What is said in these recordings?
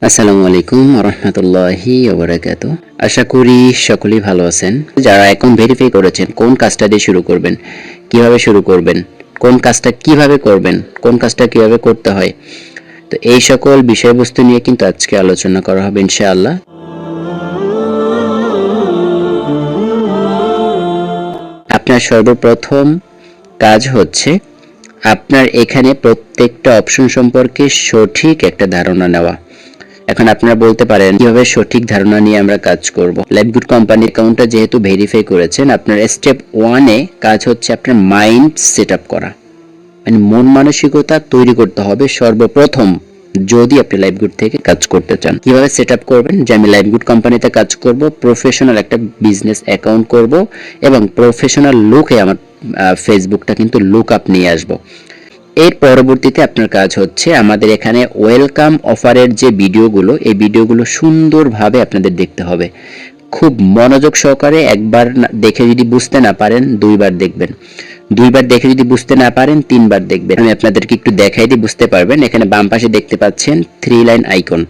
আসসালামু আলাইকুম রহমতুল্লাহি ওবারাকাতু। আশা করি সকলেই ভালো আছেন। যারা অ্যাকাউন্ট ভেরিফাই করেছেন, কোন কাজটা দিয়ে শুরু করবেন, কিভাবে শুরু করবেন, কোন কাজটা কিভাবে করবেন, কোন কাজটা কিভাবে করতে হয়, তো এই সকল বিষয়বস্তু নিয়ে কিন্তু আজকে আলোচনা করা হবে ইনশাআল্লাহ। আপনার সর্বপ্রথম কাজ হচ্ছে আপনার এখানে প্রত্যেকটা অপশন সম্পর্কে সঠিক একটা ধারণা নেওয়া। এখন আপনারা বলতে পারেন কিভাবে সঠিক ধারণা নিয়ে আমরা কাজ করব। লাইভগুড কোম্পানির অ্যাকাউন্টটা যেহেতু ভেরিফাই করেছেন, আপনার স্টেপ 1 এ কাজ হচ্ছে আপনার মাইন্ড সেটআপ করা, মানে মন মানসিকতা তৈরি করতে হবে সর্বপ্রথম। যদি আপনি লাইভগুড থেকে কাজ করতে চান, কিভাবে সেটআপ করবেন, যে আমি লাইভগুড কোম্পানিতে কাজ করব, প্রফেশনাল একটা বিজনেস অ্যাকাউন্ট করব এবং প্রফেশনাল লুকে আমার ফেসবুকটা কিন্তু লুক আপ নিয়ে আসবো। এর পরবর্তীতে আপনার কাজ হচ্ছে আমাদের এখানে ওয়েলকাম অফারের যে ভিডিওগুলো, এই ভিডিওগুলো সুন্দরভাবে আপনাদের দেখতে হবে। খুব মনোযোগ সহকারে একবার দেখে যদি বুঝতে না পারেন দুইবার দেখবেন, দুইবার দেখে যদি বুঝতে না পারেন তিনবার দেখবেন। আমি আপনাদেরকে একটু দেখাই দিই, বুঝতে পারবেন। এখানে বাম পাশে দেখতে পাচ্ছেন 3 লাইন আইকন।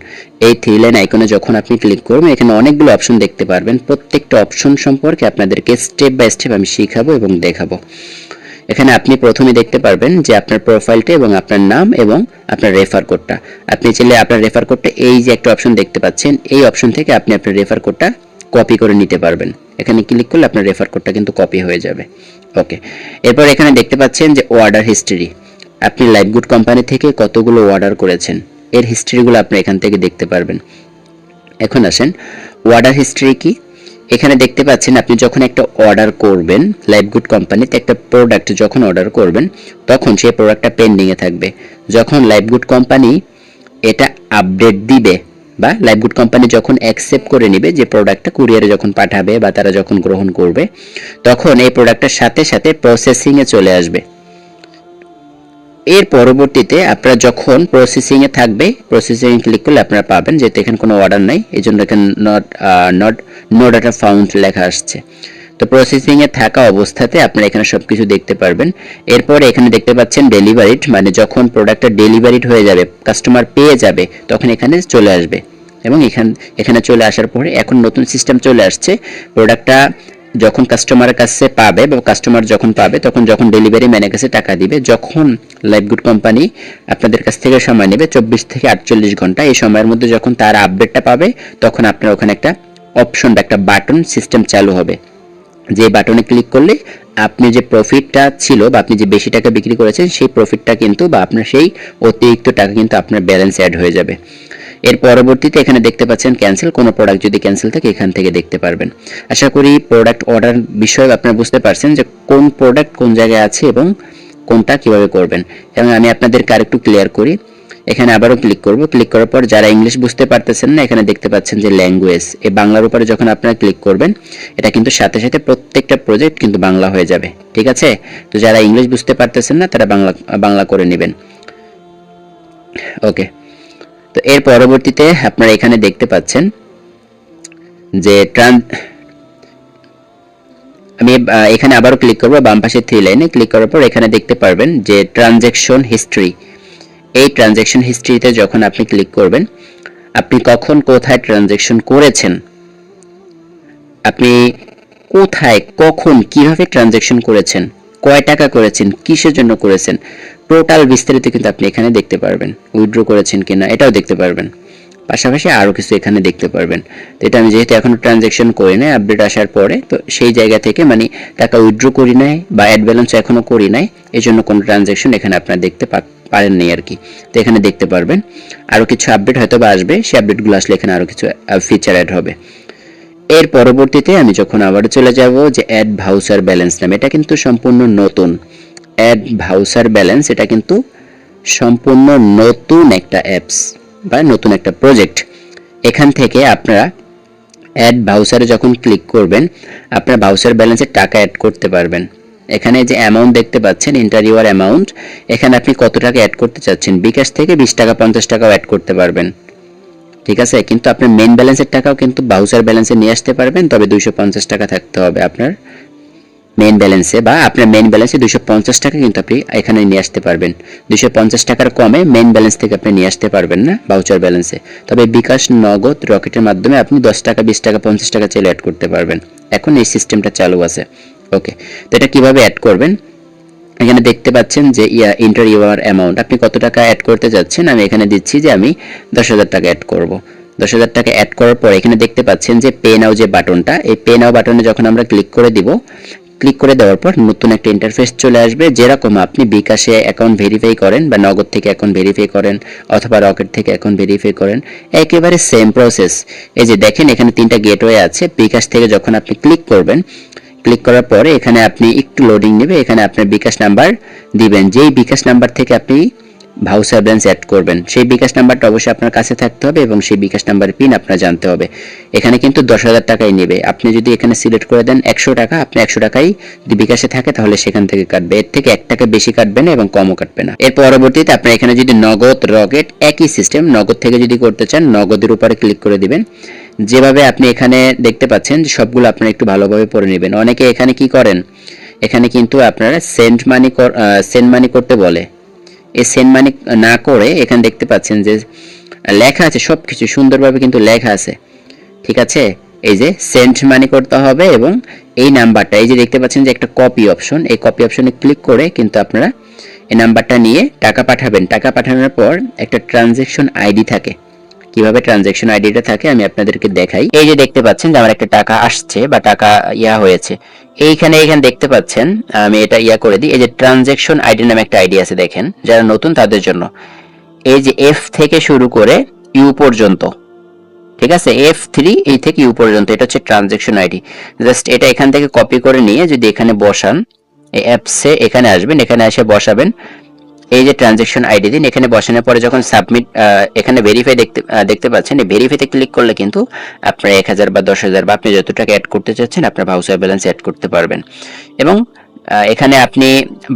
এই 3 লাইন আইকনে যখন আপনি ক্লিক করবেন, এখানে অনেকগুলো অপশন দেখতে পারবেন। প্রত্যেকটা অপশন সম্পর্কে আপনাদেরকে স্টেপ বাই স্টেপ আমি শিখাবো এবং দেখাবো। এখানে আপনি প্রথমে দেখতে পারবেন যে আপনার প্রোফাইলটা এবং আপনার নাম এবং আপনার রেফার কোডটা। আপনি চাইলে আপনার রেফার কোডটা, এই যে একটা অপশন দেখতে পাচ্ছেন, এই অপশন থেকে আপনি আপনার রেফার কোডটা কপি করে নিতে পারবেন। এখানে ক্লিক করলে আপনার রেফার কোডটা কিন্তু কপি হয়ে যাবে। ওকে, এরপর এখানে দেখতে পাচ্ছেন যে অর্ডার হিস্ট্রি। আপনি লাইভগুড কোম্পানি থেকে কতগুলো অর্ডার করেছেন, এর হিস্ট্রিগুলো আপনি এখান থেকে দেখতে পারবেন। এখন আসেন, অর্ডার হিস্ট্রি কি। এখানে দেখতে পাচ্ছেন আপনি যখন একটা অর্ডার করবেন লাইভগুড কোম্পানিতে, একটা প্রোডাক্ট যখন অর্ডার করবেন, তখন সেই প্রোডাক্টটা পেন্ডিংয়ে থাকবে। যখন লাইভগুড কোম্পানি এটা আপডেট দিবে বা লাইভগুড কোম্পানি যখন অ্যাকসেপ্ট করে নেবে যে প্রোডাক্টটা কুরিয়ারে যখন পাঠাবে বা তারা যখন গ্রহণ করবে, তখন এই প্রোডাক্টটার সাথে সাথে প্রসেসিংয়ে চলে আসবে। এর পরবর্তীতে আপনারা যখন প্রসেসিং এ থাকবে, প্রসেসিং এ ক্লিক করলে আপনারা পাবেন যে এখানে কোনো অর্ডার নাই, এজন্য এখানে নো ডাটা ফাউন্ড লেখা আসছে। তো প্রসেসিং এ থাকা অবস্থাতে আপনারা এখানে সবকিছু দেখতে পারবেন। এরপরে এখানে দেখতে পাচ্ছেন ডেলিভারিড, মানে যখন প্রোডাক্টটা ডেলিভারিড হয়ে যাবে, কাস্টমার পেয়ে যাবে, তখন এখানে চলে আসবে। এবং এখানে চলে আসার পরে এখন নতুন সিস্টেম চলে আসছে। প্রোডাক্টটা যখন কাস্টমারের কাছে পাবে বা কাস্টমার যখন পাবে, তখন যখন ডেলিভারি ম্যানের কাছে টাকা দিবে, যখন লাইভগুড কোম্পানি আপনাদের কাছ থেকে সময় নেবে 24 থেকে 48 ঘন্টা, এই সময়ের মধ্যে যখন তার আপডেটটা পাবে, তখন আপনার ওখানে একটা অপশন বা একটা বাটন সিস্টেম চালু হবে। যে বাটনে ক্লিক করলে আপনি যে প্রফিটটা ছিল বা আপনি যে বেশি টাকা বিক্রি করেছেন, সেই প্রফিটটা কিন্তু বা আপনার সেই অতিরিক্ত টাকা কিন্তু আপনার ব্যালেন্স অ্যাড হয়ে যাবে। এর পরবর্তীতে এখানে দেখতে পাচ্ছেন ক্যান্সেল, কোনো প্রোডাক্ট যদি ক্যান্সেল থাকে এখান থেকে দেখতে পারবেন। আশা করি প্রোডাক্ট অর্ডার বিষয়ে আপনারা বুঝতে পারছেন যে কোন প্রোডাক্ট কোন জায়গায় আছে এবং কোনটা কিভাবে করবেন। এবং আমি আপনাদেরকে আরেকটু ক্লিয়ার করি। এখানে আবারও ক্লিক করব। ক্লিক করার পর যারা ইংলিশ বুঝতে পারতেছেন না, এখানে দেখতে পাচ্ছেন যে ল্যাঙ্গুয়েজ, এই বাংলার উপরে যখন আপনারা ক্লিক করবেন, এটা কিন্তু সাথে সাথে প্রত্যেকটা প্রজেক্ট কিন্তু বাংলা হয়ে যাবে। ঠিক আছে? তো যারা ইংলিশ বুঝতে পারতেছেন না, তারা বাংলা করে নেবেন। ওকে, তো এর পরবর্তীতে আপনারা এখানে দেখতে পাচ্ছেন যে আমি এখানে আবারও ক্লিক করব। বাম পাশে 3 লাইনে ক্লিক করার পর এখানে দেখতে পারবেন যে ট্রানজ্যাকশন হিস্ট্রি। এই ট্রানজ্যাকশন হিস্ট্রিতে যখন আপনি ক্লিক করবেন, আপনি কখন কোথায় ট্রানজ্যাকশন করেছেন, আপনি কোথায় কখন কিভাবে ট্রানজ্যাকশন করেছেন, কয় টাকা করেছেন, কিসের জন্য করেছেন, টোটাল বিস্তারিত কিন্তু আপনি এখানে দেখতে পারবেন। উইথড্র করেছেন কিনা এটাও দেখতে পারবেন, পাশাপাশি আরও কিছু এখানে দেখতে পারবেন। তো এটা আমি যেহেতু এখনও ট্রানজ্যাকশন করি নাই, আপডেট আসার পরে, তো সেই জায়গা থেকে মানে টাকা উইথড্র করি নাই বা অ্যাড ব্যালেন্স এখনও করি নাই, এই জন্য কোনো ট্রানজ্যাকশন এখানে আপনারা দেখতে পারেননি আর কি। তো এখানে দেখতে পারবেন আরও কিছু আপডেট হয়তো বা আসবে, সেই আপডেটগুলো আসলে এখানে আরও কিছু ফিচার অ্যাড হবে। এর পরবর্তীতে আমি যখন আবার চলে যাব যে অ্যাড ভাউচার ব্যালেন্স নামে, এটা কিন্তু সম্পূর্ণ নতুন। অ্যাড ভাউচার ব্যালেন্স এটা কিন্তু সম্পূর্ণ নতুন একটা অ্যাপস বা নতুন একটা প্রজেক্ট। এখান থেকে আপনারা অ্যাড ভাউচারে যখন ক্লিক করবেন, আপনার ভাউচার ব্যালেন্সে টাকা অ্যাড করতে পারবেন। এখানে যে অ্যামাউন্ট দেখতে পাচ্ছেন, এন্টার ইউর অ্যামাউন্ট, এখানে আপনি কত টাকা অ্যাড করতে চাচ্ছেন, বিকাশ থেকে 20 টাকা 50 টাকাও অ্যাড করতে পারবেন। ঠিক আছে? কিন্তু আপনার মেন ব্যালেন্সের টাকাও কিন্তু ভাউচার ব্যালেন্সে নিয়ে আসতে পারবেন, তবে 250 টাকা থাকতে হবে আপনার মেইন ব্যালেন্সে বা আপনার মেইন ব্যালেন্সে 250 টাকা কিন্তু আপনি এখানে নিয়ে আসতে পারবেন। 250 টাকার কমে মেইন ব্যালেন্স থেকে আপনি নিয়ে আসতে পারবেন না ভাউচার ব্যালেন্সে। তবে বিকাশ, নগদ, রকেটের মাধ্যমে আপনি 10 টাকা, 20 টাকা, 50 টাকা চাইলে অ্যাড করতে পারবেন। এখন এই সিস্টেমটা চালু আছে। ওকে, তো এটা কিভাবে অ্যাড করবেন? এখানে দেখতে পাচ্ছেন যে এন্টার ইউর অ্যামাউন্ট, আপনি কত টাকা অ্যাড করতে যাচ্ছেন। আমি এখানে দিচ্ছি যে আমি 10,000 টাকা অ্যাড করব। 10,000 টাকা অ্যাড করার পর এখানে দেখতে পাচ্ছেন যে পে নাও যে বাটনটা, এই পে নাও বাটনে যখন আমরা ক্লিক করে দিব, ক্লিক করে দেওয়ার পর নতুন একটা ইন্টারফেস চলে আসবে। যেরকম আপনি বিকাশে অ্যাকাউন্ট ভেরিফাই করেন বা নগদ থেকে অ্যাকাউন্ট ভেরিফাই করেন অথবা রকেট থেকে অ্যাকাউন্ট ভেরিফাই করেন, একেবারে সেম প্রসেস। এই যে দেখেন এখানে 3টা গেটওয়ে আছে। বিকাশ থেকে যখন আপনি ক্লিক করবেন, ক্লিক করার পরে এখানে আপনি একটু লোডিং নেবে, এখানে আপনার বিকাশ নাম্বার দিবেন। যেই বিকাশ নাম্বার থেকে আপনি ভাউচার ব্যালেন্স অ্যাড করবেন সেই বিকাশ নাম্বারটা অবশ্যই আপনার কাছে থাকতে হবে এবং সেই বিকাশ নাম্বারের পিন আপনার জানতে হবে। এখানে কিন্তু 10,000 টাকাই নেবে। আপনি যদি এখানে সিলেক্ট করে দেন 100 টাকা, আপনি 100 টাকাই যদি বিকাশে থাকে তাহলে সেখান থেকে কাটবে। এর থেকে 1 টাকা বেশি কাটবে না এবং কমও কাটবে না। এর পরবর্তীতে আপনার এখানে যদি নগদ, রকেট একই সিস্টেম, নগদ থেকে যদি করতে চান নগদের উপরে ক্লিক করে দিবেন। যেভাবে আপনি এখানে দেখতে পাচ্ছেন সবগুলো আপনারা একটু ভালোভাবে পড়ে নেবেন। অনেকে এখানে কি করেন, এখানে কিন্তু আপনারা সেন্ড মানি করতে বলে। এই সেন্ড মানি না করে এখানে দেখতে পাচ্ছেন যে লেখা আছে, সব কিছু সুন্দরভাবে কিন্তু লেখা আছে, ঠিক আছে। এই যে সেন্ড মানি করতে হবে এবং এই নাম্বারটা, এই যে দেখতে পাচ্ছেন যে একটা কপি অপশন, এই কপি অপশনে ক্লিক করে কিন্তু আপনারা এই নাম্বারটা নিয়ে টাকা পাঠাবেন। টাকা পাঠানোর পর একটা ট্রানজ্যাকশন আইডি থাকে। কিভাবে ট্রানজ্যাকশন আইডিটা থাকে আমি আপনাদেরকে দেখাই। এই যে দেখতে পাচ্ছেন যে আমার একটা টাকা আসছে বা টাকা হয়েছে। এখানে দেখতে পাচ্ছেন, আমি এটা করে দিই। এই যে ট্রানজ্যাকশন আইডি নামে একটা আইডি আছে, দেখেন যারা নতুন তাদের জন্য। এই যে এফ থেকে শুরু করে ইউ পর্যন্ত, ঠিক আছে, F3 এই থেকে ইউ পর্যন্ত, এটা হচ্ছে ট্রানজ্যাকশন আইডি। জাস্ট এটা এখান থেকে কপি করে নিয়ে যদি এখানে বসান, এই অ্যাপসে এখানে আসবেন, এখানে এসে বসাবেন। এই যে ট্রানজ্যাকশন আইডি দিন, এখানে বসানোর পরে যখন সাবমিট, এখানে ভেরিফাই দেখতে পাচ্ছেন, এই ভেরিফাইতে ক্লিক করলে কিন্তু আপনার 1,000 বা 10,000 বা আপনি যত টাকা অ্যাড করতে চাচ্ছেন আপনার ভাউচার ব্যালেন্স অ্যাড করতে পারবেন। এবং এখানে আপনি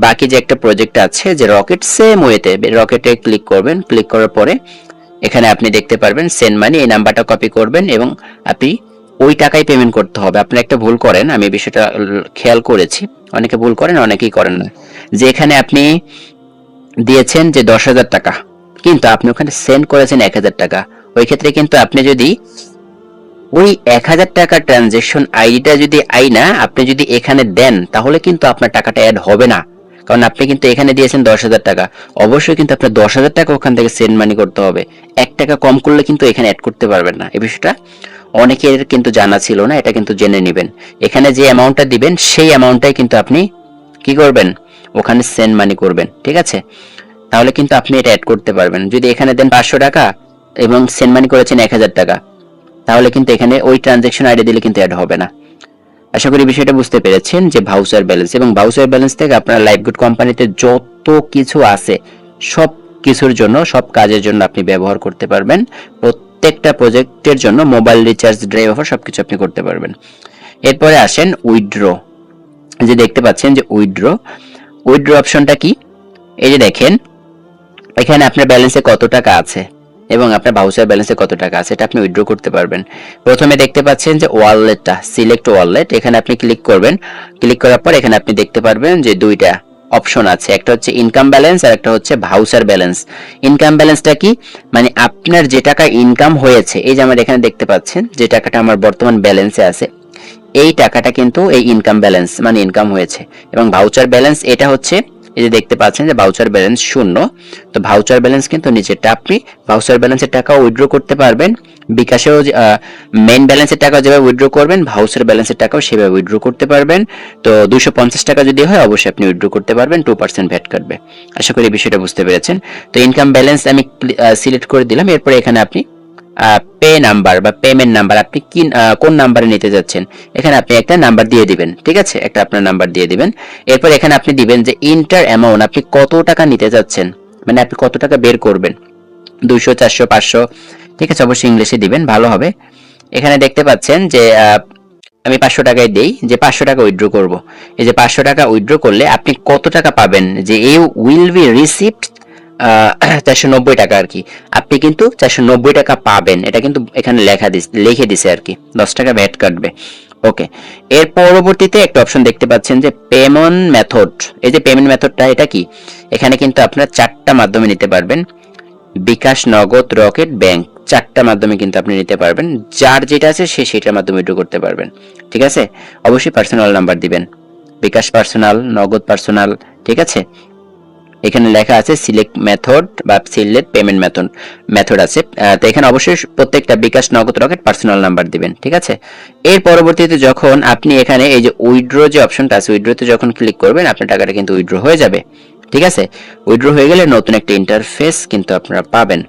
বাকি যে একটা প্রজেক্ট আছে যে রকেট, সেম ওয়েতে রকেটে ক্লিক করবেন। ক্লিক করার পরে এখানে আপনি দেখতে পারবেন সেন্ড মানি, এই নাম্বারটা কপি করবেন এবং আপনি ওই টাকাই পেমেন্ট করতে হবে। আপনি একটা ভুল করেন, আমি বিষয়টা খেয়াল করেছি, অনেকে ভুল করেন অনেকেই করেন না, যে এখানে আপনি দিয়েছেন যে 10,000 টাকা কিন্তু আপনি ওখানে সেন্ড করেছেন 1,000 টাকা। ওই ক্ষেত্রে কিন্তু আপনি যদি ওই 1,000 টাকা ট্রানজ্যাকশন আইডিটা যদি আপনি যদি এখানে দেন তাহলে কিন্তু আপনার টাকাটা অ্যাড হবে না, কারণ আপনি কিন্তু এখানে দিয়েছেন 10,000 টাকা। অবশ্যই কিন্তু আপনার 10,000 টাকা ওখান থেকে সেন্ড মানি করতে হবে। 1 টাকা কম করলে কিন্তু এখানে অ্যাড করতে পারবেন না। এই বিষয়টা অনেকের কিন্তু জানা ছিল না, এটা কিন্তু জেনে নেবেন। এখানে যে অ্যামাউন্টটা দিবেন সেই অ্যামাউন্টটাই কিন্তু আপনি কি করবেন, ওখানে সেন্ড মানি করবেন, ঠিক আছে। তাহলে কিন্তু আপনি এটা অ্যাড করতে পারবেন। যদি এখানে দেন 500 টাকা এবং সেন্ড মানি করেছেন 1,000 টাকা, তাহলে কিন্তু এখানে ওই ট্রানজ্যাকশন আইডি দিলে কিন্তু অ্যাড হবে না। আশা করি বিষয়টা বুঝতে পেরেছেন যে ভাউচার ব্যালেন্স, এবং ভাউচার ব্যালেন্স থেকে আপনার লাইফগুড কোম্পানিতে যত কিছু আছে সব কিছুর জন্য, সব কাজের জন্য আপনি ব্যবহার করতে পারবেন। প্রত্যেকটা প্রজেক্টের জন্য মোবাইল রিচার্জ, ড্রাইভ অফার সবকিছু আপনি করতে পারবেন। এরপরে আসেন উইথড্র। যে দেখতে পাচ্ছেন যে উইথড্র অপশনটা কি, এই যে দেখেন এখানে আপনার ব্যালেন্সে কত টাকা আছে এবং আপনার ভাউচার ব্যালেন্সে কত টাকা আছে এটা আপনি উইথড্র করতে পারবেন। প্রথমে দেখতে পাচ্ছেন যে ওয়ালেটটা, সিলেক্ট ওয়ালেট, এখানে আপনি ক্লিক করবেন। ক্লিক করার পর এখানে আপনি দেখতে পারবেন যে দুইটা অপশন আছে, একটা হচ্ছে ইনকাম ব্যালেন্স আর একটা হচ্ছে ভাউচার ব্যালেন্স। ইনকাম ব্যালেন্সটা কি, মানে আপনার যে টাকা ইনকাম হয়েছে, এই যে আমার এখানে দেখতে পাচ্ছেন যে টাকাটা আমার বর্তমান ব্যালেন্সে আছে, এই টাকাটা কিন্তু এই ইনকাম ব্যালেন্স মানে ইনকাম হয়েছে। এবং ভাউচার ব্যালেন্স এটা হচ্ছে, এই যে দেখতে পাচ্ছেন যে ভাউচার ব্যালেন্স 0, তো ভাউচার ব্যালেন্স কিন্তু নিচেরটা। আপনি ভাউচার ব্যালেন্সের টাকা উইথড্র করতে পারবেন, বিকাশেও মেইন ব্যালেন্সের টাকা যেভাবে উইথড্র করবেন ভাউচার ব্যালেন্সের টাকাও সেভাবে উইথড্র করতে পারবেন। তো 250 টাকা যদি হয় অবশ্যই আপনি উইথড্র করতে পারবেন, 2% ভ্যাট কাটবে। আশা করি বিষয়টা বুঝতে পেরেছেন। তো ইনকাম ব্যালেন্স আমি সিলেক্ট করে দিলাম। এরপরে এখানে আপনি পে নাম্বার বা পেমেন্ট নাম্বার, আপনি কি কোন নাম্বারে নিতে যাচ্ছেন এখানে আপনি একটা নাম্বার দিয়ে দিবেন, ঠিক আছে, একটা আপনার নাম্বার দিয়ে দিবেন। এরপর এখানে আপনি দিবেন যে ইন্টার অ্যামাউন্ট, আপনি কত টাকা নিতে যাচ্ছেন, মানে আপনি কত টাকা বের করবেন, 200, 400, 500, ঠিক আছে, অবশ্যই ইংলিশে দিবেন, ভালো হবে। এখানে দেখতে পাচ্ছেন যে আমি 500 টাকায় দেই যে 500 টাকা উইথড্র করব। এই যে 500 টাকা উইথড্র করলে আপনি কত টাকা পাবেন, যে এই উইল বি রিসিভড 490 টাকা আর কি, আপনি কিন্তু 490 টাকা পাবেন। এটা কিন্তু এখানে লিখে দিছে আর কি, 10 টাকা ভ্যাট কাটবে। ওকে, এর পরবর্তীতে একটা অপশন দেখতে পাচ্ছেন যে পেমেন্ট মেথড। এই যে পেমেন্ট মেথডটা, এটা কি? এখানে কিন্তু আপনারা 4টা মাধ্যমে নিতে পারবেন, বিকাশ, নগদ, রকেট, ব্যাংক, 4টা মাধ্যমে কিন্তু আপনি নিতে পারবেন। যার যেটা আছে সে সেটার মাধ্যমে উইথড্র করতে পারবেন। ঠিক আছে, অবশ্যই পার্সোনাল নাম্বার দিবেন, বিকাশ পার্সোনাল, নগদ পার্সোনাল। ঠিক আছে, এখানে লেখা আছে সিলেক্ট মেথড বা সিলেক্ট পেমেন্ট মেথড আছে। তো এখানে অবশ্যই প্রত্যেকটা বিকাশ, নগদ, রকেট পার্সোনাল নাম্বার দিবেন। ঠিক আছে, এর পরবর্তীতে যখন আপনি এখানে এই যে উইথড্র যে অপশনটা আছে, উইথড্রতে যখন ক্লিক করবেন আপনার টাকাটা কিন্তু উইথড্র হয়ে যাবে। ঠিক আছে, উইথড্র হয়ে গেলে নতুন একটা ইন্টারফেস কিন্তু আপনারা পাবেন।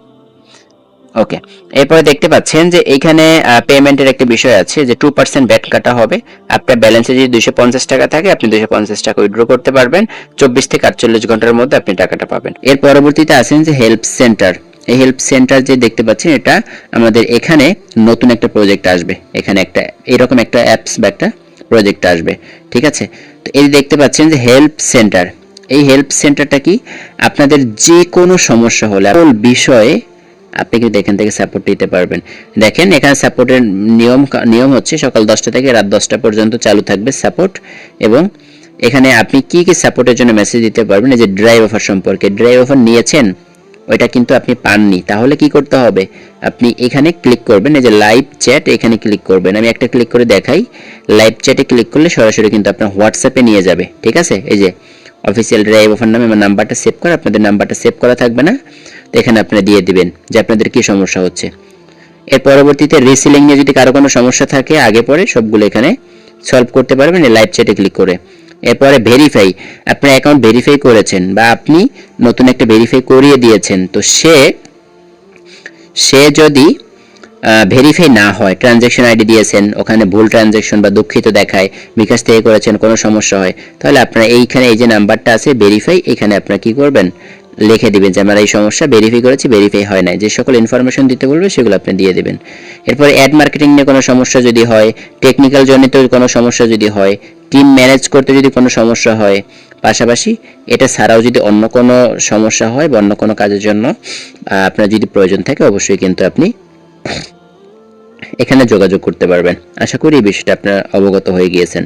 ওকে, এরপরে দেখতে পাচ্ছেন যে এইখানে পেমেন্টের একটা বিষয় আছে যে 2% ব্যাট কাটা হবে। আপনার ব্যালেন্সে যদি 250 টাকা থাকে আপনি 250 টাকা উইথড্র করতে পারবেন। 24 থেকে 48 ঘন্টার মধ্যে আপনি টাকাটা পাবেন। এর পরবর্তীতে আছেন যে হেল্প সেন্টার। এই হেল্প সেন্টার যে দেখতে পাচ্ছেন, এটা আমাদের এখানে নতুন একটা প্রজেক্ট আসবে। এখানে একটা এরকম একটা অ্যাপস বা একটা প্রজেক্ট আসবে। ঠিক আছে, তো এই দেখতে পাচ্ছেন যে হেল্প সেন্টার। এই হেল্প সেন্টারটা কি? আপনাদের যে কোনো সমস্যা হলে বিষয়ে আপনি কিন্তু এখান থেকে সাপোর্ট নিতে পারবেন। দেখেন এখানে সাপোর্টের নিয়ম হচ্ছে সকাল 10টা থেকে রাত 10টা পর্যন্ত চালু থাকবে সাপোর্ট। এবং এখানে আপনি কি কি সাপোর্টের জন্য মেসেজ দিতে পারবেন, এই যে ড্রাইভ অফার সম্পর্কে। ড্রাইভ অফার নিয়েছেন, ওইটা কিন্তু আপনি পাননি, তাহলে কি করতে হবে? আপনি এখানে ক্লিক করবেন, এই যে লাইভ চ্যাট, এখানে ক্লিক করবেন। আমি একটা ক্লিক করে দেখাই। লাইভ চ্যাটে ক্লিক করলে সরাসরি কিন্তু আপনার হোয়াটসঅ্যাপে নিয়ে যাবে। ঠিক আছে, এই যে অফিসিয়াল ড্রাইভ অফার নামে আমার নাম্বারটা সেভ করা, আপনাদের নাম্বারটা সেভ করা থাকবে না, তো এখানে আপনারা দিয়ে দিবেন যে আপনাদের কি সমস্যা হচ্ছে। এর পরবর্তীতে রিসেলিং নিয়ে যদি কারো কোনো সমস্যা থাকে আগে পরে সবগুলো এখানে সলভ করতে পারবেন এই লাইভ চ্যাটে ক্লিক করে। এরপরে ভেরিফাই, আপনার অ্যাকাউন্ট ভেরিফাই করেছেন বা আপনি নতুন একটা ভেরিফাই করিয়ে দিয়েছেন, তো সে যদি ভেরিফাই না হয়, ট্রানজ্যাকশন আইডি দিয়েছেন ওখানে ভুল ট্রানজ্যাকশন বা দুঃখিত দেখায়, বিকাশ থেকে করেছেন কোনো সমস্যা হয়, তাহলে আপনারা এইখানে এই যে নাম্বারটা আছে ভেরিফাই, এখানে আপনারা কি করবেন, লিখে দিবেন যে আমার এই সমস্যা, ভেরিফাই করেছি, ভেরিফাই হয় না। যে সকল ইনফরমেশন দিতে বলবে সেগুলো আপনি দিয়ে দেবেন। এরপর অ্যাড মার্কেটিং নিয়ে কোনো সমস্যা যদি হয়, টেকনিক্যাল জনিত কোনো সমস্যা যদি হয়, টিম ম্যানেজ করতে যদি কোনো সমস্যা হয়, পাশাপাশি এটা ছাড়াও যদি অন্য কোনো সমস্যা হয় বা অন্য কোনো কাজের জন্য আপনার যদি প্রয়োজন থাকে, অবশ্যই কিন্তু আপনি এখানে যোগাযোগ করতে পারবেন। আশা করি এই বিষয়টা আপনারা অবগত হয়ে গিয়েছেন।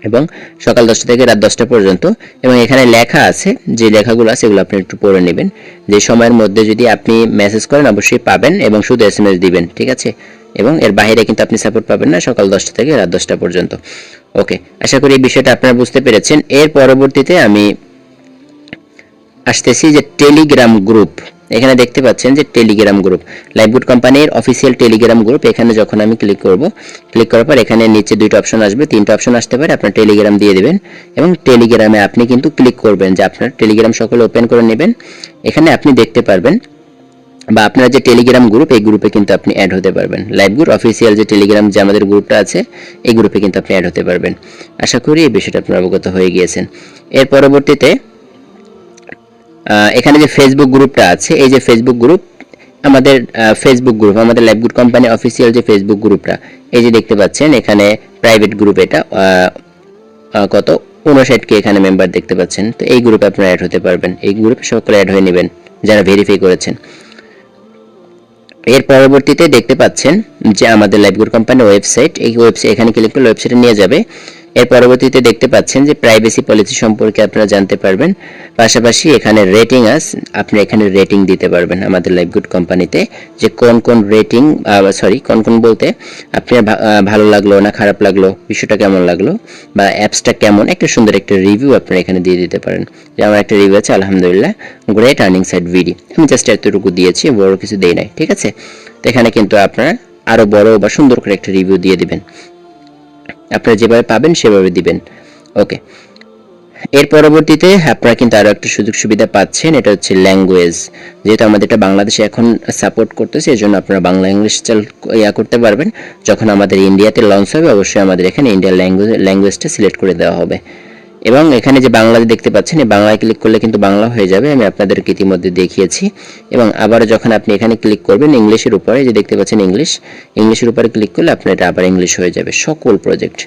এবং সকাল 10টা থেকে রাত 10টা পর্যন্ত, এবং এখানে লেখা আছে, যে লেখাগুলো আছে এগুলো আপনি একটু পড়ে নেবেন। যে সময়ের মধ্যে যদি আপনি মেসেজ করেন অবশ্যই পাবেন এবং শুধু এসএমএস দিবেন। ঠিক আছে, এবং এর বাইরে কিন্তু আপনি সাপোর্ট পাবেন না সকাল 10টা থেকে রাত 10টা পর্যন্ত। ওকে, আশা করি এই বিষয়টা আপনারা বুঝতে পেরেছেন। এর পরবর্তীতে আমি আসতেছি যে টেলিগ্রাম গ্রুপ। এখানে দেখতে পাচ্ছেন যে টেলিগ্রাম গ্রুপ, লাইভগুড কোম্পানির অফিসিয়াল টেলিগ্রাম গ্রুপ। এখানে যখন আমি ক্লিক করব, ক্লিক করার পর এখানে নিচে দুইটা অপশন আসবে, তিনটা অপশন আসতে পারে, আপনার টেলিগ্রাম দিয়ে দিবেন এবং টেলিগ্রামে আপনি কিন্তু ক্লিক করবেন যে আপনার টেলিগ্রাম সকলে ওপেন করে নেবেন। এখানে আপনি দেখতে পারবেন বা আপনার যে টেলিগ্রাম গ্রুপ, এই গ্রুপে কিন্তু আপনি অ্যাড হতে পারবেন। লাইভগুড অফিসিয়াল যে টেলিগ্রাম যে আমাদের গ্রুপটা আছে, এই গ্রুপে কিন্তু আপনি অ্যাড হতে পারবেন। আশা করি এই বিষয়টা আপনারা অবগত হয়ে গিয়েছেন। এর পরবর্তীতে এখানে যে ফেসবুক গ্রুপটা আছে, এই যে ফেসবুক গ্রুপ, আমাদের ফেসবুক গ্রুপ, আমাদের লাইভগুড কোম্পানি অফিসিয়াল যে ফেসবুক গ্রুপটা, এই যে দেখতে পাচ্ছেন এখানে প্রাইভেট গ্রুপ, এটা কত 59কে এখানে মেম্বার দেখতে পাচ্ছেন। তো এই গ্রুপে আপনারা অ্যাড হতে পারবেন, এই গ্রুপে সকলে অ্যাড হয়ে নেবেন যারা ভেরিফাই করেছেন। এর পরবর্তীতে দেখতে পাচ্ছেন যে আমাদের লাইভগুড কোম্পানি ওয়েবসাইট, এই ওয়েবসাইট এখানে ক্লিক করলে ওয়েবসাইটে নিয়ে যাবে। এর পরবর্তীতে দেখতে পাচ্ছেন যে প্রাইভেসি পলিসি সম্পর্কে আপনারা জানতে পারবেন। পাশাপাশি এখানে রেটিং আছে, আপনি এখানে রেটিং দিতে পারবেন আমাদের লাইভগুড কোম্পানিতে, যে কোন রেটিং, কোন বলতে আপনার ভালো লাগলো না খারাপ লাগলো, বিষয়টা কেমন লাগলো বা অ্যাপসটা কেমন, একটা সুন্দর একটা রিভিউ আপনারা এখানে দিয়ে দিতে পারেন। যে আমার একটা রিভিউ আছে, আলহামদুলিল্লাহ, গ্রেট আর্নিং সাইট ভিডি, আমি জাস্ট এতটুকু দিয়েছি, বড় কিছু দেই নাই। ঠিক আছে, তো এখানে কিন্তু আপনারা আরো বড় বা সুন্দর করে একটা রিভিউ দিয়ে দিবেন, আপনারা যেভাবে পাবেন সেভাবে দিবেন। ওকে, এর পরবর্তীতে আপনারা কিন্তু আরো একটা সুযোগ সুবিধা পাচ্ছেন, এটা হচ্ছে ল্যাঙ্গুয়েজ। যেহেতু আমাদের এটা বাংলাদেশে এখন সাপোর্ট করতেছে, এজন্য আপনারা বাংলা ইংলিশ করতে পারবেন। যখন আমাদের ইন্ডিয়াতে লঞ্চ হবে অবশ্যই আমাদের এখানে ইন্ডিয়ান ল্যাঙ্গুয়েজটা সিলেক্ট করে দেওয়া হবে। এবং এখানে যে বাংলাতে দেখতে পাচ্ছেন, এই বাংলায় ক্লিক করলে কিন্তু বাংলা হয়ে যাবে, আমি আপনাদেরকে ইতিমধ্যে দেখিয়েছি। এবং আবার যখন আপনি এখানে ক্লিক করবেন ইংলিশের উপরে, যে দেখতে পাচ্ছেন ইংলিশের উপরে ক্লিক করলে আপনার এটা আবার ইংলিশ হয়ে যাবে সকল প্রজেক্ট।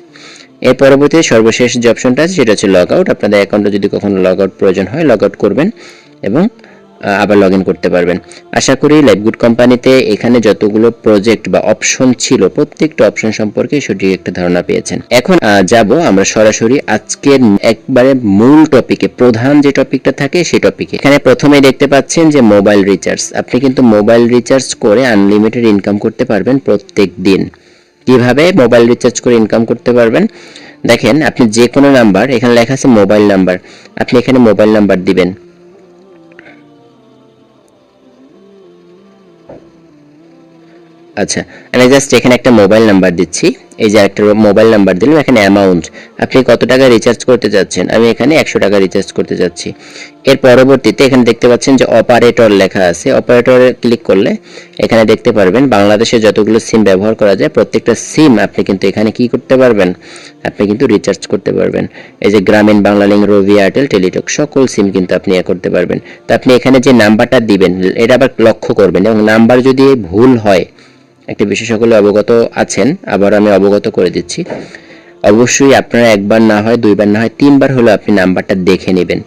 এর পরবর্তীতে সর্বশেষ যে অপশনটা আছে সেটা হচ্ছে লগ আউট। আপনাদের অ্যাকাউন্টে যদি কখনো লগ আউট প্রয়োজন হয় লগ আউট করবেন এবং আবার লগ ইন করতে পারবেন। আশা করি লাইভগুড কোম্পানিতে এখানে যতগুলো প্রজেক্ট বা অপশন ছিল প্রত্যেকটা অপশন সম্পর্কে সঠিক একটা ধারণা পেয়েছেন। এখন যাব আমরা সরাসরি আজকের একবারে মূল টপিকে, প্রধান যে টপিকটা থাকে সেই টপিকে। এখানে প্রথমেই দেখতে পাচ্ছেন যে মোবাইল রিচার্জ। আপনি কিন্তু মোবাইল রিচার্জ করে আনলিমিটেড ইনকাম করতে পারবেন প্রত্যেক দিন। কিভাবে মোবাইল রিচার্জ করে ইনকাম করতে পারবেন দেখেন, আপনি যে কোনো নাম্বার, এখানে লেখা আছে মোবাইল নাম্বার, আপনি এখানে মোবাইল নাম্বার দিবেন। আচ্ছা, আমি জাস্ট এখানে একটা মোবাইল নাম্বার দিচ্ছি। এই যে একটা মোবাইল নাম্বার দিলাম, এখানে অ্যামাউন্ট আপনি কত টাকা রিচার্জ করতে যাচ্ছেন, আমি এখানে 100 টাকা রিচার্জ করতে যাচ্ছি। এর পরবর্তীতে এখানে দেখতে পাচ্ছেন যে অপারেটর লেখা আছে, অপারেটরে ক্লিক করলে এখানে দেখতে পারবেন বাংলাদেশে যতগুলো সিম ব্যবহার করা যায় প্রত্যেকটা সিম আপনি কিন্তু এখানে কি করতে পারবেন, আপনি কিন্তু রিচার্জ করতে পারবেন। এই যে গ্রামীণ, বাংলালিংক, রবি, এয়ারটেল, টেলিটক সকল সিম কিন্তু আপনি করতে পারবেন। তো আপনি এখানে যে নাম্বারটা দিবেন এটা আবার লক্ষ্য করবেন, এবং নাম্বার যদি ভুল হয়, একটা বিষয় সকলে অবগত আছেন, আবার আমি অবগত করে দিচ্ছি, অবশ্যই আপনারা একবার না হয় দুইবার না হয় তিনবার হলো আপনি নাম্বারটা দেখে নেবেন।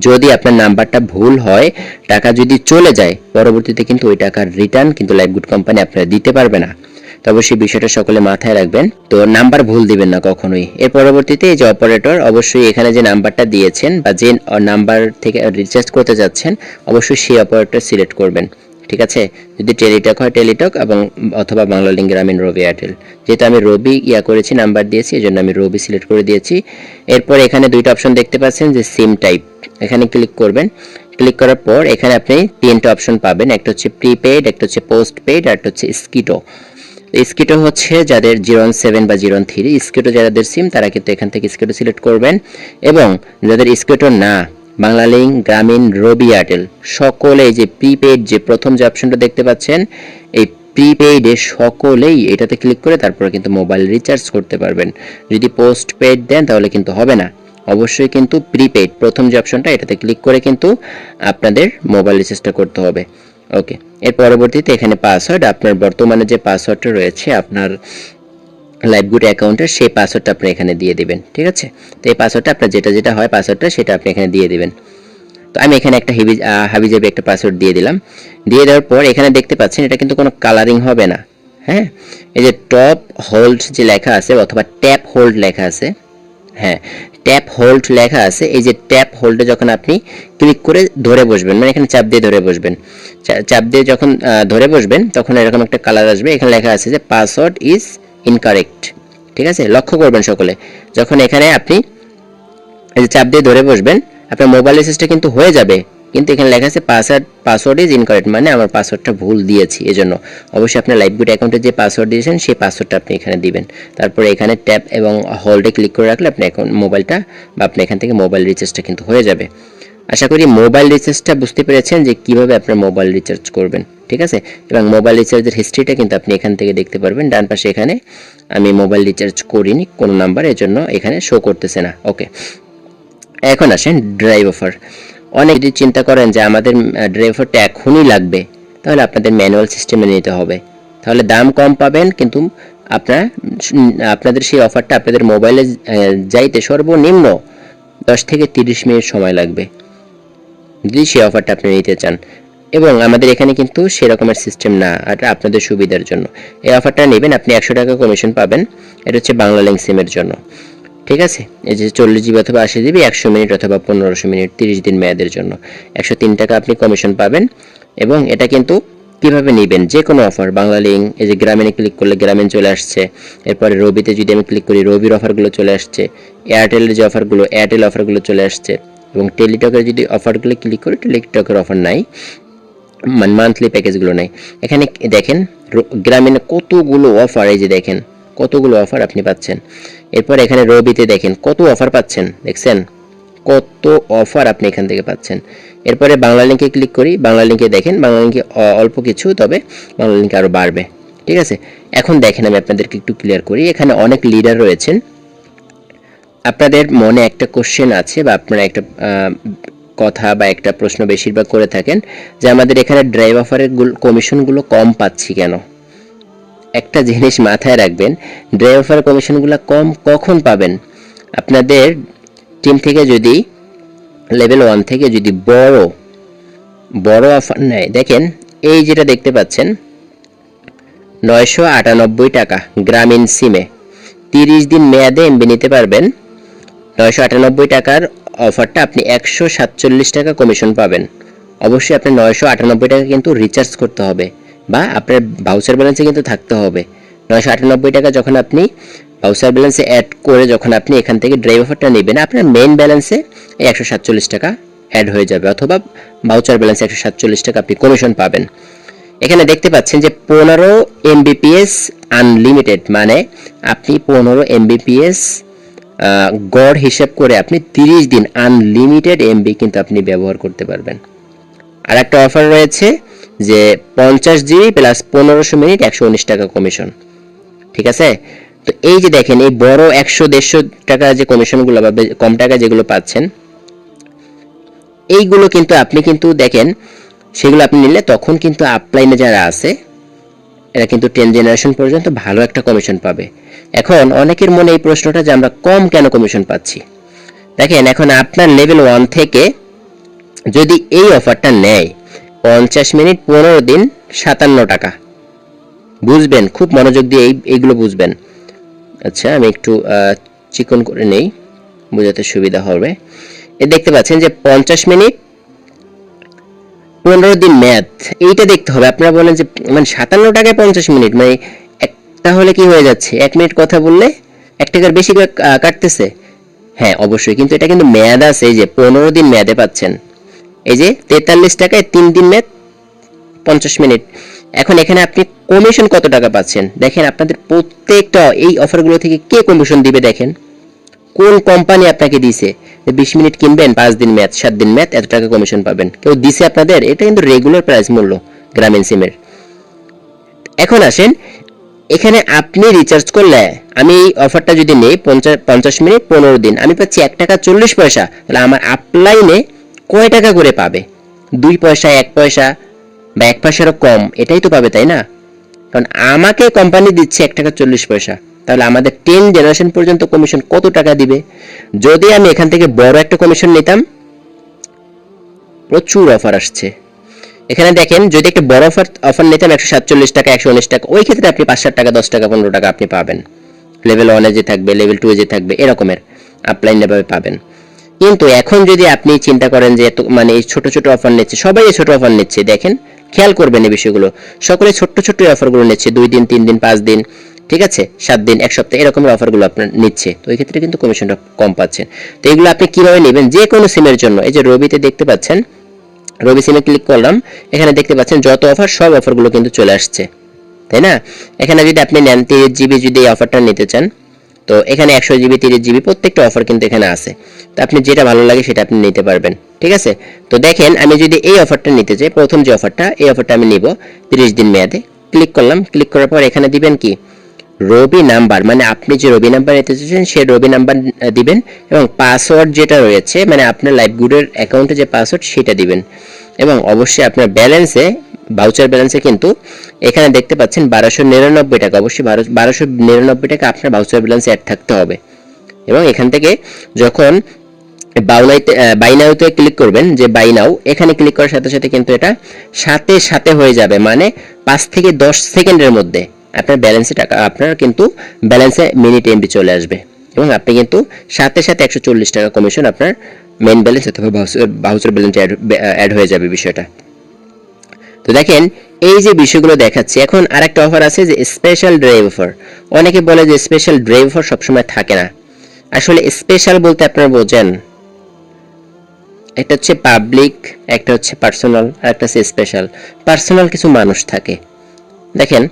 যদি আপনার নাম্বারটা ভুল হয়, টাকা যদি চলে যায়, পরবর্তীতে কিন্তু ওই টাকার রিটার্ন কিন্তু লাইভগুড কোম্পানি আপনারা দিতে পারবে না। তো অবশ্যই বিষয়টা সকলে মাথায় রাখবেন। তো নাম্বার ভুল দিবেন না কখনোই। এর পরবর্তীতে এই যে অপারেটর, অবশ্যই এখানে যে নাম্বারটা দিয়েছেন বা যে নাম্বার থেকে রিচার্জ করতে যাচ্ছেন, অবশ্যই সেই অপারেটর সিলেক্ট করবেন। ঠিক আছে, যদি টেলিটক হয় টেলিটক, এবং অথবা বাংলালিংক, গ্রামীণ, রবি, এয়ারটেল। যেহেতু আমি রবি করেছি, নাম্বার দিয়েছি, এই জন্য আমি রবি সিলেক্ট করে দিয়েছি। এরপর এখানে দুইটা অপশন দেখতে পাচ্ছেন যে সিম টাইপ, এখানে ক্লিক করবেন। ক্লিক করার পর এখানে আপনি তিনটা অপশন পাবেন, একটা হচ্ছে প্রিপেইড, একটা হচ্ছে পোস্ট পেইড, আর একটা হচ্ছে স্কিটো। স্কিটো হচ্ছে যাদের 017 বা 013, স্কিটো যাদের সিম তারা কিন্তু এখান থেকে স্কিটো সিলেক্ট করবেন। এবং যাদের স্কিটো না, বাংলালিংক, গ্রামীণ, রবি, এয়ারটেল সকলে যে প্রিপেইড যে প্রথম যে অপশনটা দেখতে পাচ্ছেন, এই প্রিপেইডে সকলেই এটাতে ক্লিক করে তারপরে কিন্তু মোবাইল রিচার্জ করতে পারবেন। যদি পোস্ট পেইড দেন তাহলে কিন্তু হবে না, অবশ্যই কিন্তু প্রিপেইড প্রথম যে অপশনটা এটাতে ক্লিক করে কিন্তু আপনাদের মোবাইল রিচার্জটা করতে হবে। ওকে, এর পরবর্তীতে এখানে পাসওয়ার্ড, আপনার বর্তমানে যে পাসওয়ার্ডটা রয়েছে আপনার লাইভগুড অ্যাকাউন্টের, সেই পাসওয়ার্ডটা আপনি এখানে দিয়ে দিবেন। ঠিক আছে, তো এই পাসওয়ার্ডটা আপনার যেটা যেটা হয় পাসওয়ার্ডটা সেটা আপনি এখানে দিয়ে দিবেন। তো আমি এখানে একটা হাবিজাবি একটা পাসওয়ার্ড দিয়ে দিলাম। দিয়ে দেওয়ার পর এখানে দেখতে পাচ্ছেন এটা কিন্তু কোনো কালারিং হবে না। হ্যাঁ, এই যে টপ হোল্ড যে লেখা আছে অথবা ট্যাপ হোল্ড লেখা আছে, হ্যাঁ ট্যাপ হোল্ড লেখা আছে, এই যে ট্যাপ হোল্ডে যখন আপনি ক্লিক করে ধরে বসবেন, মানে এখানে চাপ দিয়ে ধরে বসবেন, চাপ দিয়ে যখন ধরে বসবেন তখন এরকম একটা কালার আসবে, এখানে লেখা আছে যে পাসওয়ার্ড ইজ ইনকারেক্ট। ঠিক আছে, লক্ষ্য করবেন সকলে, যখন এখানে আপনি এই যে চাপ দিয়ে ধরে বসবেন আপনার মোবাইল রিচার্জটা কিন্তু হয়ে যাবে, কিন্তু এখানে লেখা আছে পাসওয়ার্ড ইজ ইনকারেক্ট, মানে আমার পাসওয়ার্ডটা ভুল দিয়েছি। এজন্য অবশ্যই আপনার লাইভগুড অ্যাকাউন্টে যে পাসওয়ার্ড দিয়েছেন সেই পাসওয়ার্ডটা আপনি এখানে দিবেন। তারপরে এখানে ট্যাপ এবং হোল্ডে ক্লিক করে রাখলে আপনি এখন মোবাইলটা বা আপনি এখান থেকে মোবাইল রিচার্জটা কিন্তু হয়ে যাবে। আশা করি মোবাইল রিচার্জটা বুঝতে পেরেছেন যে কিভাবে আপনার মোবাইল রিচার্জ করবেন। ঠিক আছে, এবং মোবাইল রিচার্জের হিস্ট্রিটা কিন্তু আপনি এখান থেকে দেখতে পারবেন। ডান পাশে এখানে আমি মোবাইল রিচার্জ করিনি কোনো নাম্বার, এর জন্য এখানে শো করতেছে না। ওকে, এখন আসেন ড্রাইভ অফার। অনেক যদি চিন্তা করেন যে আমাদের ড্রাইভ অফারটা এখনই লাগবে, তাহলে আপনাদের ম্যানুয়াল সিস্টেমে নিতে হবে, তাহলে দাম কম পাবেন, কিন্তু আপনাদের সেই অফারটা আপনাদের মোবাইলে যাইতে সর্বনিম্ন 10 থেকে 30 মিনিট সময় লাগবে যদি সেই অফারটা আপনি নিতে চান। এবং আমাদের এখানে কিন্তু সেরকমের সিস্টেম না, আর আপনাদের সুবিধার জন্য এই অফারটা নেবেন, আপনি 100 টাকা কমিশন পাবেন। এটা হচ্ছে বাংলালিংক সিমের জন্য। ঠিক আছে, এই যে 40 জিবি অথবা 80 জিবি 100 মিনিট অথবা 1500 মিনিট 30 দিন মেয়াদের জন্য 103 টাকা আপনি কমিশন পাবেন। এবং এটা কিন্তু কিভাবে নেবেন, যে কোনো অফার, বাংলালিংক, এই যে গ্রামীণে ক্লিক করলে গ্রামীণ চলে আসছে, এরপরে রবিতে যদি আমি ক্লিক করি রবির অফারগুলো চলে আসছে, এয়ারটেলের যে অফারগুলো এয়ারটেল অফারগুলো চলে আসছে, এবং টেলিটকের যদি অফারগুলো ক্লিক করি টেলিটকের অফার নাই, মান্থলি প্যাকেজগুলো নাই। এখানে দেখেন গ্রামীণে কতগুলো অফার, এই যে দেখেন কতগুলো অফার আপনি পাচ্ছেন। এরপর এখানে রবিতে দেখেন কত অফার পাচ্ছেন, দেখছেন কত অফার আপনি এখান থেকে পাচ্ছেন। এরপরে বাংলালিংকে ক্লিক করি, বাংলালিংকে দেখেন বাংলালিংকে অল্প কিছু, তবে বাংলালিংকে আরও বাড়বে। ঠিক আছে, এখন দেখেন আমি আপনাদেরকে একটু ক্লিয়ার করি। এখানে অনেক লিডার রয়েছেন, আপনাদের মনে একটা কোশ্চেন আছে বা আপনারা একটা কথা বা একটা প্রশ্ন বেশিরভাগ করে থাকেন যে আমাদের এখানে ড্রাইভ অফারের কমিশনগুলো কম পাচ্ছি কেন। একটা জিনিস মাথায় রাখবেন, ড্রাইভ অফার কমিশনগুলো কম কখন পাবেন, আপনাদের টিম থেকে যদি লেভেল 1 থেকে যদি বড় বড় অফার নেয়, দেখেন এই যেটা দেখতে পাচ্ছেন 998 টাকা গ্রামীণ সিমে 30 দিন মেয়াদে এমবি নিতে পারবেন। 998 টাকার অফারটা আপনি 147 টাকা কমিশন পাবেন। অবশ্যই আপনার 998 টাকা কিন্তু রিচার্জ করতে হবে বা আপনার ভাউচার ব্যালেন্সে কিন্তু থাকতে হবে। 998 টাকা যখন আপনি ভাউচার ব্যালেন্সে অ্যাড করে যখন আপনি এখান থেকে ড্রাইভ অফারটা নেবেন, আপনার মেইন ব্যালেন্সে এই 147 টাকা অ্যাড হয়ে যাবে, অথবা ভাউচার ব্যালেন্সে 147 টাকা আপনি কমিশন পাবেন। এখানে দেখতে পাচ্ছেন যে 15 এমবিপিএস আনলিমিটেড, মানে আপনি 15 এমবিপিএস গড় হিসাব করে আপনি 30 দিন আনলিমিটেড এমবি কিন্তু আপনি ব্যবহার করতে পারবেন। আর একটা অফার রয়েছে যে 50 জিবি প্লাস 1500 মিনিট 119 টাকা কমিশন। ঠিক আছে, তো এই যে দেখেন এই বড় 100-150 টাকা যে কমিশনগুলো বা কম টাকা যেগুলো পাচ্ছেন, এইগুলো কিন্তু আপনি কিন্তু দেখেন সেগুলো আপনি নিলে তখন কিন্তু আপলাইনে যারা আছে এরা কিন্তু 10 জেনারেশন পর্যন্ত ভালো একটা কমিশন পাবে। এখন অনেকের মনে এই প্রশ্নটা যে আমরা কম কেন কমিশন পাচ্ছি। দেখেন এখন আপনার লেভেল 1 থেকে যদি এই অফারটা নেয় 50 মিনিট 15 দিন 57 টাকা, বুঝবেন খুব মনোযোগ দিয়ে এইগুলো বুঝবেন। আচ্ছা আমি একটু চিকন করে নেই বোঝাতে সুবিধা হবে। এ দেখতে পাচ্ছেন যে 50 মিনিট 15 দিন মেয়াদ, এইটা দেখতে হবে। আপনারা বলেন যে মানে 57 টাকায় 50 মিনিট, মানে তাহলে কি হয়ে যাচ্ছে 1 মিনিট কথা বললে 1 টাকার বেশি কাটতেছে। হ্যাঁ অবশ্যই, কিন্তু এটা কিন্তু মেয়াদ আছে, এই যে 15 দিন মেয়াদে পাচ্ছেন। এই যে 43 টাকায় 3 দিন মেয়াদ 50 মিনিট। এখন এখানে আপনি কমিশন কত টাকা পাচ্ছেন দেখেন, আপনাদের প্রত্যেকটা এই অফারগুলো থেকে কে কমিশন দিবে দেখেন, কোন কোম্পানি আপনাকে দিছে 20 মিনিট কিনবেন 5 দিন মেয়াদ 7 দিন মেয়াদ এত টাকা কমিশন পাবেন, কেউ দিছে আপনাদের? এটা কিন্তু রেগুলার প্রাইস মূল্য গ্রামীণ সিমের। এখন আসেন এখানে আপনি রিচার্জ করলে, আমি এই অফারটা যদি নেই 50 মিনিট 15 দিন, আমি পাচ্ছি 1 টাকা 40 পয়সা, তাহলে আমার আপলাইনে কয় টাকা করে পাবে? 2 পয়সা 1 পয়সা বা 1 পয়সারও কম, এটাই তো পাবে তাই না? কারণ আমাকে কোম্পানি দিচ্ছে 1 টাকা 40 পয়সা, তাহলে আমাদের 10 জেনারেশন পর্যন্ত কমিশন কত টাকা দিবে? যদি আমি এখান থেকে বড় একটা কমিশন নিতাম, প্রচুর অফার আসছে এখানে দেখেন, যদি একটা বড় অফার নিতাম 147 টাকা 119 টাকা, ওই ক্ষেত্রে আপনি 5-7 টাকা 10 টাকা 15 টাকা আপনি পাবেন। লেভেল 1 এ যে থাকবে, লেভেল 2 এ যে থাকবে, এরকমের আপলাইন লেভেলে পাবেন। কিন্তু এখন যদি আপনি চিন্তা করেন যে মানে এই ছোট ছোট অফার নিচ্ছে, সবাই এই ছোট অফার নিচ্ছে, দেখেন খেয়াল করবেন এই বিষয়গুলো, সকলে ছোট্ট ছোট্ট অফারগুলো নিচ্ছে, 2 দিন 3 দিন 5 দিন, ঠিক আছে 7 দিন 1 সপ্তাহ এরকমের অফারগুলো আপনার নিচ্ছে, তো ওই ক্ষেত্রে কিন্তু কমিশনটা কম পাচ্ছেন। তো এগুলো আপনি কিভাবে নেবেন, যে কোনো সিমের জন্য, এই যে রবিতে দেখতে পাচ্ছেন, রবি সিমে ক্লিক করলাম, এখানে দেখতে পাচ্ছেন যত অফার সব অফারগুলো কিন্তু চলে আসছে, তাই না? এখানে যদি আপনি নেন 30 জিবি যদি এই অফারটা নিতে চান, তো এখানে 100 জিবি 30 জিবি প্রত্যেকটা অফার কিন্তু এখানে আছে, তো আপনি যেটা ভালো লাগে সেটা আপনি নিতে পারবেন। ঠিক আছে, তো দেখেন আমি যদি এই অফারটা নিতে চাই, প্রথম যে অফারটা, এই অফারটা আমি নিব 30 দিন মেয়াদে। ক্লিক করলাম, ক্লিক করার পর এখানে দিবেন কি রবি নাম্বার, মানে আপনি যে রবি নাম্বার নিতে চাইছেন সেই রবি নাম্বার দিবেন, এবং পাসওয়ার্ড যেটা রয়েছে মানে আপনার লাইফগুডের অ্যাকাউন্টে যে পাসওয়ার্ড সেটা দিবেন, এবং অবশ্যই আপনার ব্যালেন্সে ভাউচার ব্যালেন্সে কিন্তু এখানে দেখতে পাচ্ছেন 1299 টাকা, অবশ্যই 1299 টাকা আপনার ভাউচার ব্যালেন্সে অ্যাড থাকতে হবে। এবং এখান থেকে যখন বাই নাওতে ক্লিক করবেন, যে বাই নাও এখানে ক্লিক করার সাথে সাথে কিন্তু এটা সাথে সাথে হয়ে যাবে, মানে 5 থেকে 10 সেকেন্ডের মধ্যে আপনার ব্যালেন্সে টাকা, আপনার কিন্তু ব্যালেন্সে মিনিট এমবি চলে আসবে, এবং আপনি কিন্তু সাথে সাথে 140 টাকা কমিশন আপনার মেইন ব্যালেন্স অথবা ভাউচার ব্যালেন্সে অ্যাড হয়ে যাবে বিষয়টা। তো দেখেন এই যে বিষয়গুলো দেখাচ্ছি। এখন আরেকটা অফার আছে যে স্পেশাল ড্রাইভ অফার। অনেকে বলে যে স্পেশাল ড্রাইভ অফার সবসময় থাকে না, আসলে স্পেশাল বলতে আপনারা বোঝেন, একটা হচ্ছে পাবলিক, একটা হচ্ছে পার্সোনাল, আর একটা হচ্ছে স্পেশাল। পার্সোনাল কিছু মানুষ থাকে, দেখেন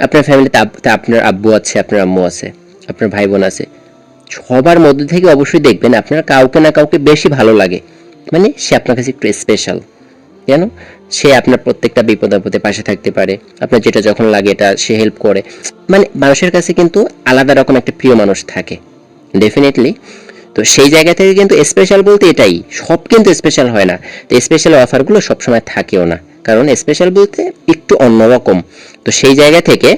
আপনার ফ্যামিলিতে আপনার আব্বু আছে, আপনার আম্মু আছে, আপনার ভাই বোন আছে, সবার মধ্যে থেকে অবশ্যই দেখবেন আপনার কাউকে না কাউকে বেশি ভালো লাগে, মানে সে আপনার কাছে একটু স্পেশাল। কেন? সে আপনার প্রত্যেকটা বিপদ আপদে পাশে থাকতে পারে, আপনার যেটা যখন লাগে এটা সে হেল্প করে, মানে মানুষের কাছে কিন্তু আলাদা রকম একটা প্রিয় মানুষ থাকে ডেফিনেটলি। তো সেই জায়গা থেকে কিন্তু স্পেশাল বলতে এটাই, সব কিন্তু স্পেশাল হয় না, তো স্পেশাল অফারগুলো সবসময় থাকেও না, কারণ স্পেশাল বলতে একটু অন্যরকম। তো সেই জায়গা থেকে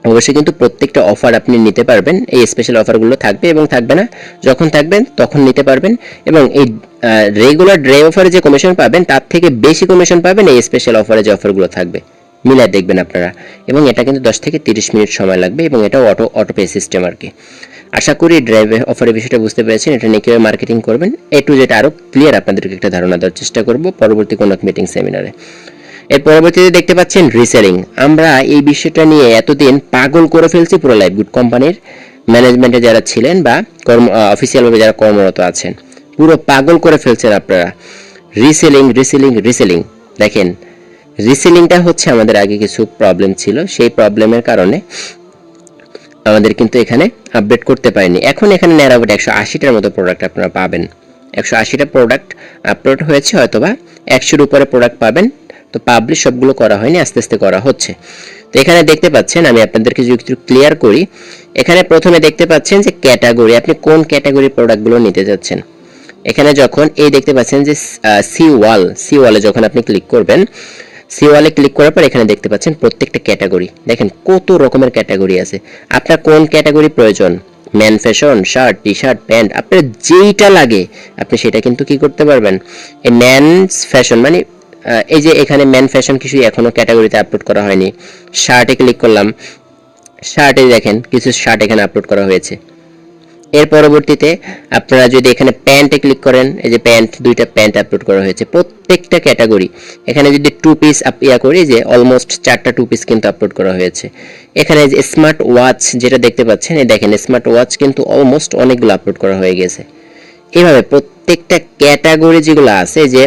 অবশ্যই কিন্তু প্রত্যেকটা অফার আপনি নিতে পারবেন, এই স্পেশাল অফারগুলো থাকবে এবং থাকবে না, যখন থাকবেন তখন নিতে পারবেন। এবং এই রেগুলার ড্রে অফারে যে কমিশন পাবেন তার থেকে বেশি কমিশন পাবেন এই স্পেশাল অফারে যে অফারগুলো থাকবে, মিলাই দেখবেন আপনারা। এবং এটা কিন্তু 10 থেকে 30 মিনিট সময় লাগবে এবং এটা অটো পে সিস্টেম আর কি। আশা করি ড্রাইভ অফারের বিষয়টা বুঝতে পেরেছেন, এটা নিয়ে কীভাবে মার্কেটিং করবেন এ টু জেড আরও ক্লিয়ার আপনাদেরকে একটা ধারণা দেওয়ার চেষ্টা করব পরবর্তী কোনো মিটিং সেমিনারে। এর পরবর্তীতে দেখতে পাচ্ছেন রিসেলিং। আমরা এই বিষয়টা নিয়ে এতদিন পাগল করে ফেলছি পুরো লাইফগুড কোম্পানির ম্যানেজমেন্টে যারা ছিলেন বা অফিসিয়ালভাবে যারা কর্মরত আছেন, পুরো পাগল করে ফেলছেন আপনারা। রিসেলিং রিসেলিং রিসেলিং, দেখেন রিসেলিংটা হচ্ছে আমাদের আগে কিছু প্রবলেম ছিল, সেই প্রবলেমের কারণে আমাদের কিন্তু এখানে আপডেট করতে পারিনি। এখন এখানে ন্যারাবাট 180টার মতো প্রোডাক্ট আপনারা পাবেন, 180টা প্রোডাক্ট আপলোড হয়েছে, হয়তোবা 100-এর উপরে প্রোডাক্ট পাবেন। তো পাবলিশ সবগুলো করা হয়নি, আস্তে আস্তে করা হচ্ছে। তো এখানে দেখতে পাচ্ছেন, আমি আপনাদেরকে যদি একটু ক্লিয়ার করি, এখানে প্রথমে দেখতে পাচ্ছেন যে ক্যাটাগরি, আপনি কোন ক্যাটাগরির প্রোডাক্টগুলো নিতে যাচ্ছেন। এখানে যখন এই দেখতে পাচ্ছেন যে সি ওয়ালে যখন আপনি ক্লিক করবেন, সি ওয়ালে ক্লিক করার পর এখানে দেখতে পাচ্ছেন প্রত্যেকটা ক্যাটাগরি, দেখেন কত রকমের ক্যাটাগরি আছে। আপনার কোন ক্যাটাগরি প্রয়োজন, man fashion, shirt, T shirt, pant, আপনার যেইটা লাগে আপনি সেটা কিন্তু কি করতে পারবেন। এই ম্যানস ফ্যাশন মানে এই যে এখানে ম্যান ফ্যাশন কিছুই এখনো ক্যাটাগরিতে আপলোড করা হয়নি। শার্টে ক্লিক করলাম, শার্টে দেখেন কিছু শার্ট এখানে আপলোড করা হয়েছে। এর পরবর্তীতে আপনারা যদি এখানে প্যান্টে ক্লিক করেন, এই যে প্যান্ট, 2টা প্যান্ট আপলোড করা হয়েছে প্রত্যেকটা ক্যাটাগরি। এখানে যদি 2 পিস করি, যে অলমোস্ট 4টা 2 পিস কিন্তু আপলোড করা হয়েছে। এখানে যে স্মার্ট ওয়াচ যেটা দেখতে পাচ্ছেন, এই দেখেন স্মার্ট ওয়াচ কিন্তু অলমোস্ট অনেকগুলো আপলোড করা হয়ে গেছে। এইভাবে প্রত্যেকটা ক্যাটাগরি যেগুলো আছে, যে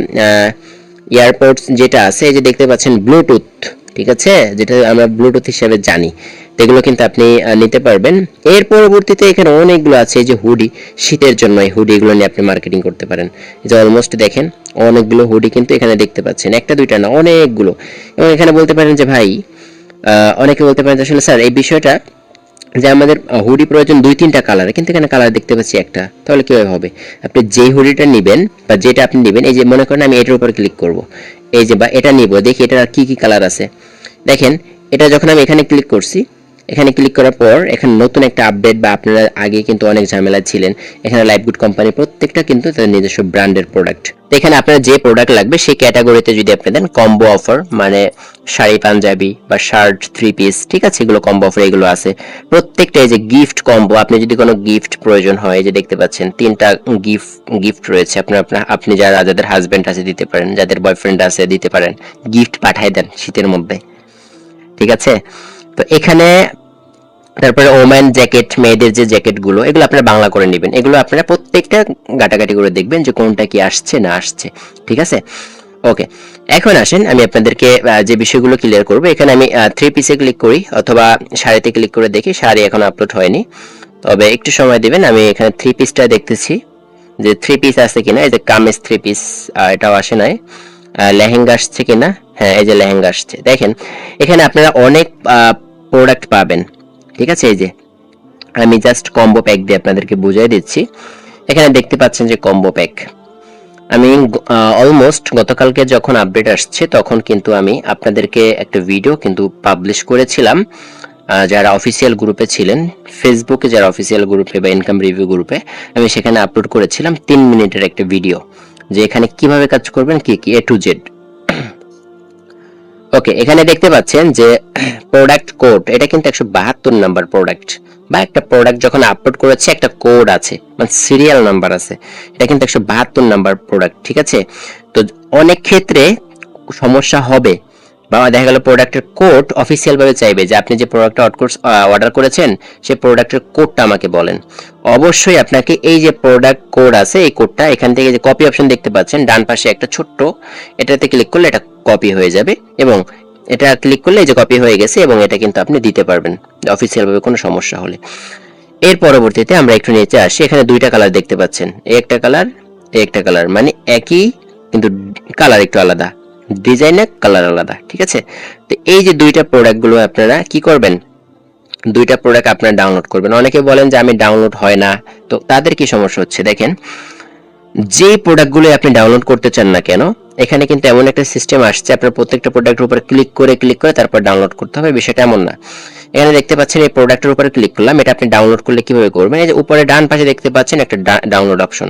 এয়ারপোর্টস যেটা আছে, এই যে দেখতে পাচ্ছেন ব্লুটুথ, ঠিক আছে, যেটা আমরা ব্লুটুথ হিসেবে জানি, এগুলো কিন্তু আপনি নিতে পারবেন। এর পরবর্তীতে এখানে অনেকগুলো আছে, এই যে হুডি, শীতের জন্য এই হুডিগুলো নিয়ে আপনি মার্কেটিং করতে পারেন। এই যে অলমোস্ট দেখেন অনেকগুলো হুডি কিন্তু এখানে দেখতে পাচ্ছেন, একটা দুইটা না, অনেকগুলো। এবং এখানে বলতে পারেন যে ভাই, অনেকে বলতে পারেন আসলে স্যার এই বিষয়টা যে আমাদের হুডি প্রয়োজন 2-3টা কালার, কিন্তু এখানে কালার দেখতে পাচ্ছি একটা, তাহলে কিভাবে হবে। আপনি যেই হুডিটা নেবেন বা যেটা আপনি নেবেন, এই যে মনে করেন আমি এটার উপর ক্লিক করব, এই যে বা এটা নিব, দেখি এটার আর কি কি কালার আছে। দেখেন এটা যখন আমি এখানে ক্লিক করছি, এখানে ক্লিক করার পর এখানে নতুন একটা আপডেট, বা আপনারা আগে কিন্তু অনেক ঝামেলা ছিলেন, এখানে লাইফগুড কোম্পানি প্রত্যেকটা কিন্তু তাদের নিজস্ব ব্র্যান্ডের প্রোডাক্ট। তো এখানে আপনার যে প্রোডাক্ট লাগবে সেই ক্যাটাগরিতে যদি আপনি দেন কম্বো অফার, মানে শাড়ি পাঞ্জাবি বা শার্ট 3 পিস, ঠিক আছে, এগুলো কম্বো অফার এগুলো আছে প্রত্যেকটা। এই যে গিফট কম্বো, আপনি যদি কোনো গিফট প্রয়োজন হয়, যে দেখতে পাচ্ছেন 3টা গিফট রয়েছে, আপনি যাদের হাজবেন্ড আছে দিতে পারেন, যাদের বয়ফ্রেন্ড আছে দিতে পারেন, গিফট পাঠিয়ে দেন শীতের মধ্যে, ঠিক আছে। তো এখানে তারপরে ওম্যান জ্যাকেট, মেয়েদের যে জ্যাকেটগুলো, এগুলো আপনারা বাংলা করে নেবেন, এগুলো আপনারা প্রত্যেকটা গাটাগাটি করে দেখবেন যে কোনটা কি আসছে না আসছে, ঠিক আছে। ওকে, এখন আসেন আমি আপনাদেরকে যে বিষয়গুলো ক্লিয়ার করব। এখানে আমি 3 পিসে ক্লিক করি অথবা শাড়িতে ক্লিক করে দেখি, শাড়ি এখন আপলোড হয়নি, তবে একটু সময় দিবেন। আমি এখানে 3 পিসটা দেখতেছি যে 3 পিস আছে কিনা। এই যে কামিজ 3 পিস, এটাও আসে নাই। লেহেঙ্গা আসছে কিনা, হ্যাঁ এই যে লেহেঙ্গা আসছে। দেখেন এখানে আপনারা অনেক প্রোডাক্ট পাবেন, ঠিক আছে। এই যে আমি জাস্ট কম্বো প্যাক দিয়ে আপনাদেরকে বুঝিয়ে দিচ্ছি। এখানে দেখতে পাচ্ছেন যে কম্বো প্যাক, আমি অলমোস্ট গতকালকে যখন আপডেট আসছে তখন কিন্তু আমি আপনাদেরকে একটা ভিডিও কিন্তু পাবলিশ করেছিলাম, যারা অফিসিয়াল গ্রুপে ছিলেন, ফেসবুকে যারা অফিসিয়াল গ্রুপে বা ইনকাম রিভিউ গ্রুপে, আমি সেখানে আপলোড করেছিলাম 3 মিনিটের একটা ভিডিও, যে এখানে কিভাবে কাজ করবেন, কি কি A to Z। ওকে, এখানে দেখতে পাচ্ছেন যে প্রোডাক্ট কোড, এটা কিন্তু 172 নাম্বার প্রোডাক্ট, বা একটা প্রোডাক্ট যখন আপলোড করেছে একটা কোড আছে, মানে সিরিয়াল নাম্বার আছে, এটা কিন্তু 172 নাম্বার প্রোডাক্ট, ঠিক আছে। তো অনেক ক্ষেত্রে সমস্যা হবে, বা দেখা গেল প্রোডাক্টের কোড অফিসিয়াল ভাবে চাইবে যে আপনি যে প্রোডাক্টটা অর্ডার করেছেন সেই প্রোডাক্টের কোডটা আমাকে বলেন। অবশ্যই আপনাকে এই যে প্রোডাক্ট কোড আছে, এই কোডটা এখান থেকে যে কপি অপশন দেখতে পাচ্ছেন ডান পাশে একটা ছোট্ট, এটাতে ক্লিক করলে এটা কপি হয়ে যাবে, এবং এটা ক্লিক করলে এই যে কপি হয়ে গেছে, এবং এটা কিন্তু আপনি দিতে পারবেন অফিসিয়াল ভাবে কোনো সমস্যা হলে। এর পরবর্তীতে আমরা একটু নিচে আসি, এখানে 2টা কালার দেখতে পাচ্ছেন, এই একটা কালার, এই একটা কালার, মানে একই কিন্তু কালার একটু আলাদা, ডিজাইনের কালার আলাদা, ঠিক আছে। তো এই যে 2টা প্রোডাক্ট গুলো আপনারা কি করবেন, 2টা প্রোডাক্ট আপনারা ডাউনলোড করবেন। অনেকে বলেন যে আমি ডাউনলোড হয় না, তো তাদের কি সমস্যা হচ্ছে, দেখেন যে প্রোডাক্টগুলো আপনি ডাউনলোড করতে চান না কেন, এখানে কিন্তু এমন একটা সিস্টেম আসছে, আপনার প্রত্যেকটা প্রোডাক্টের উপর ক্লিক করে তারপর ডাউনলোড করতে হবে, বিষয়টা এমন না। এখানে দেখতে পাচ্ছেন এই প্রোডাক্টের উপরে ক্লিক করলাম, এটা আপনি ডাউনলোড করলে কিভাবে করবেন, এই যে উপরে ডান পাশে দেখতে পাচ্ছেন একটা ডাউনলোড অপশন,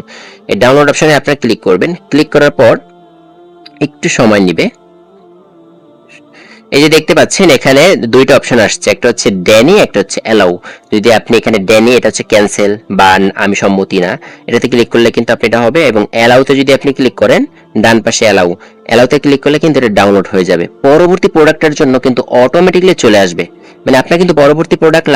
এই ডাউনলোড অপশনে আপনারা ক্লিক করবেন। ক্লিক করার পর একটু সময় নেবে। এই যে দেখতে পাচ্ছেন এখানে দুইটা অপশন আসছে, একটা হচ্ছে ড্যানি, একটা হচ্ছে অ্যালাউ। যদি আপনি এখানে ড্যানি, এটা হচ্ছে ক্যান্সেল বা আমি সম্মতি না, এটাতে ক্লিক করলে কিন্তু আপনি এটা হবে, এবং অ্যালাউতে যদি আপনি ক্লিক করেন ডান পাশে অ্যালাউতে ক্লিক করলে কিন্তু এটা ডাউনলোড হয়ে যাবে। পরবর্তী প্রোডাক্টের জন্য কিন্তু অটোমেটিকলি চলে আসবে, মানে আপনার কিন্তু পরবর্তী প্রোডাক্ট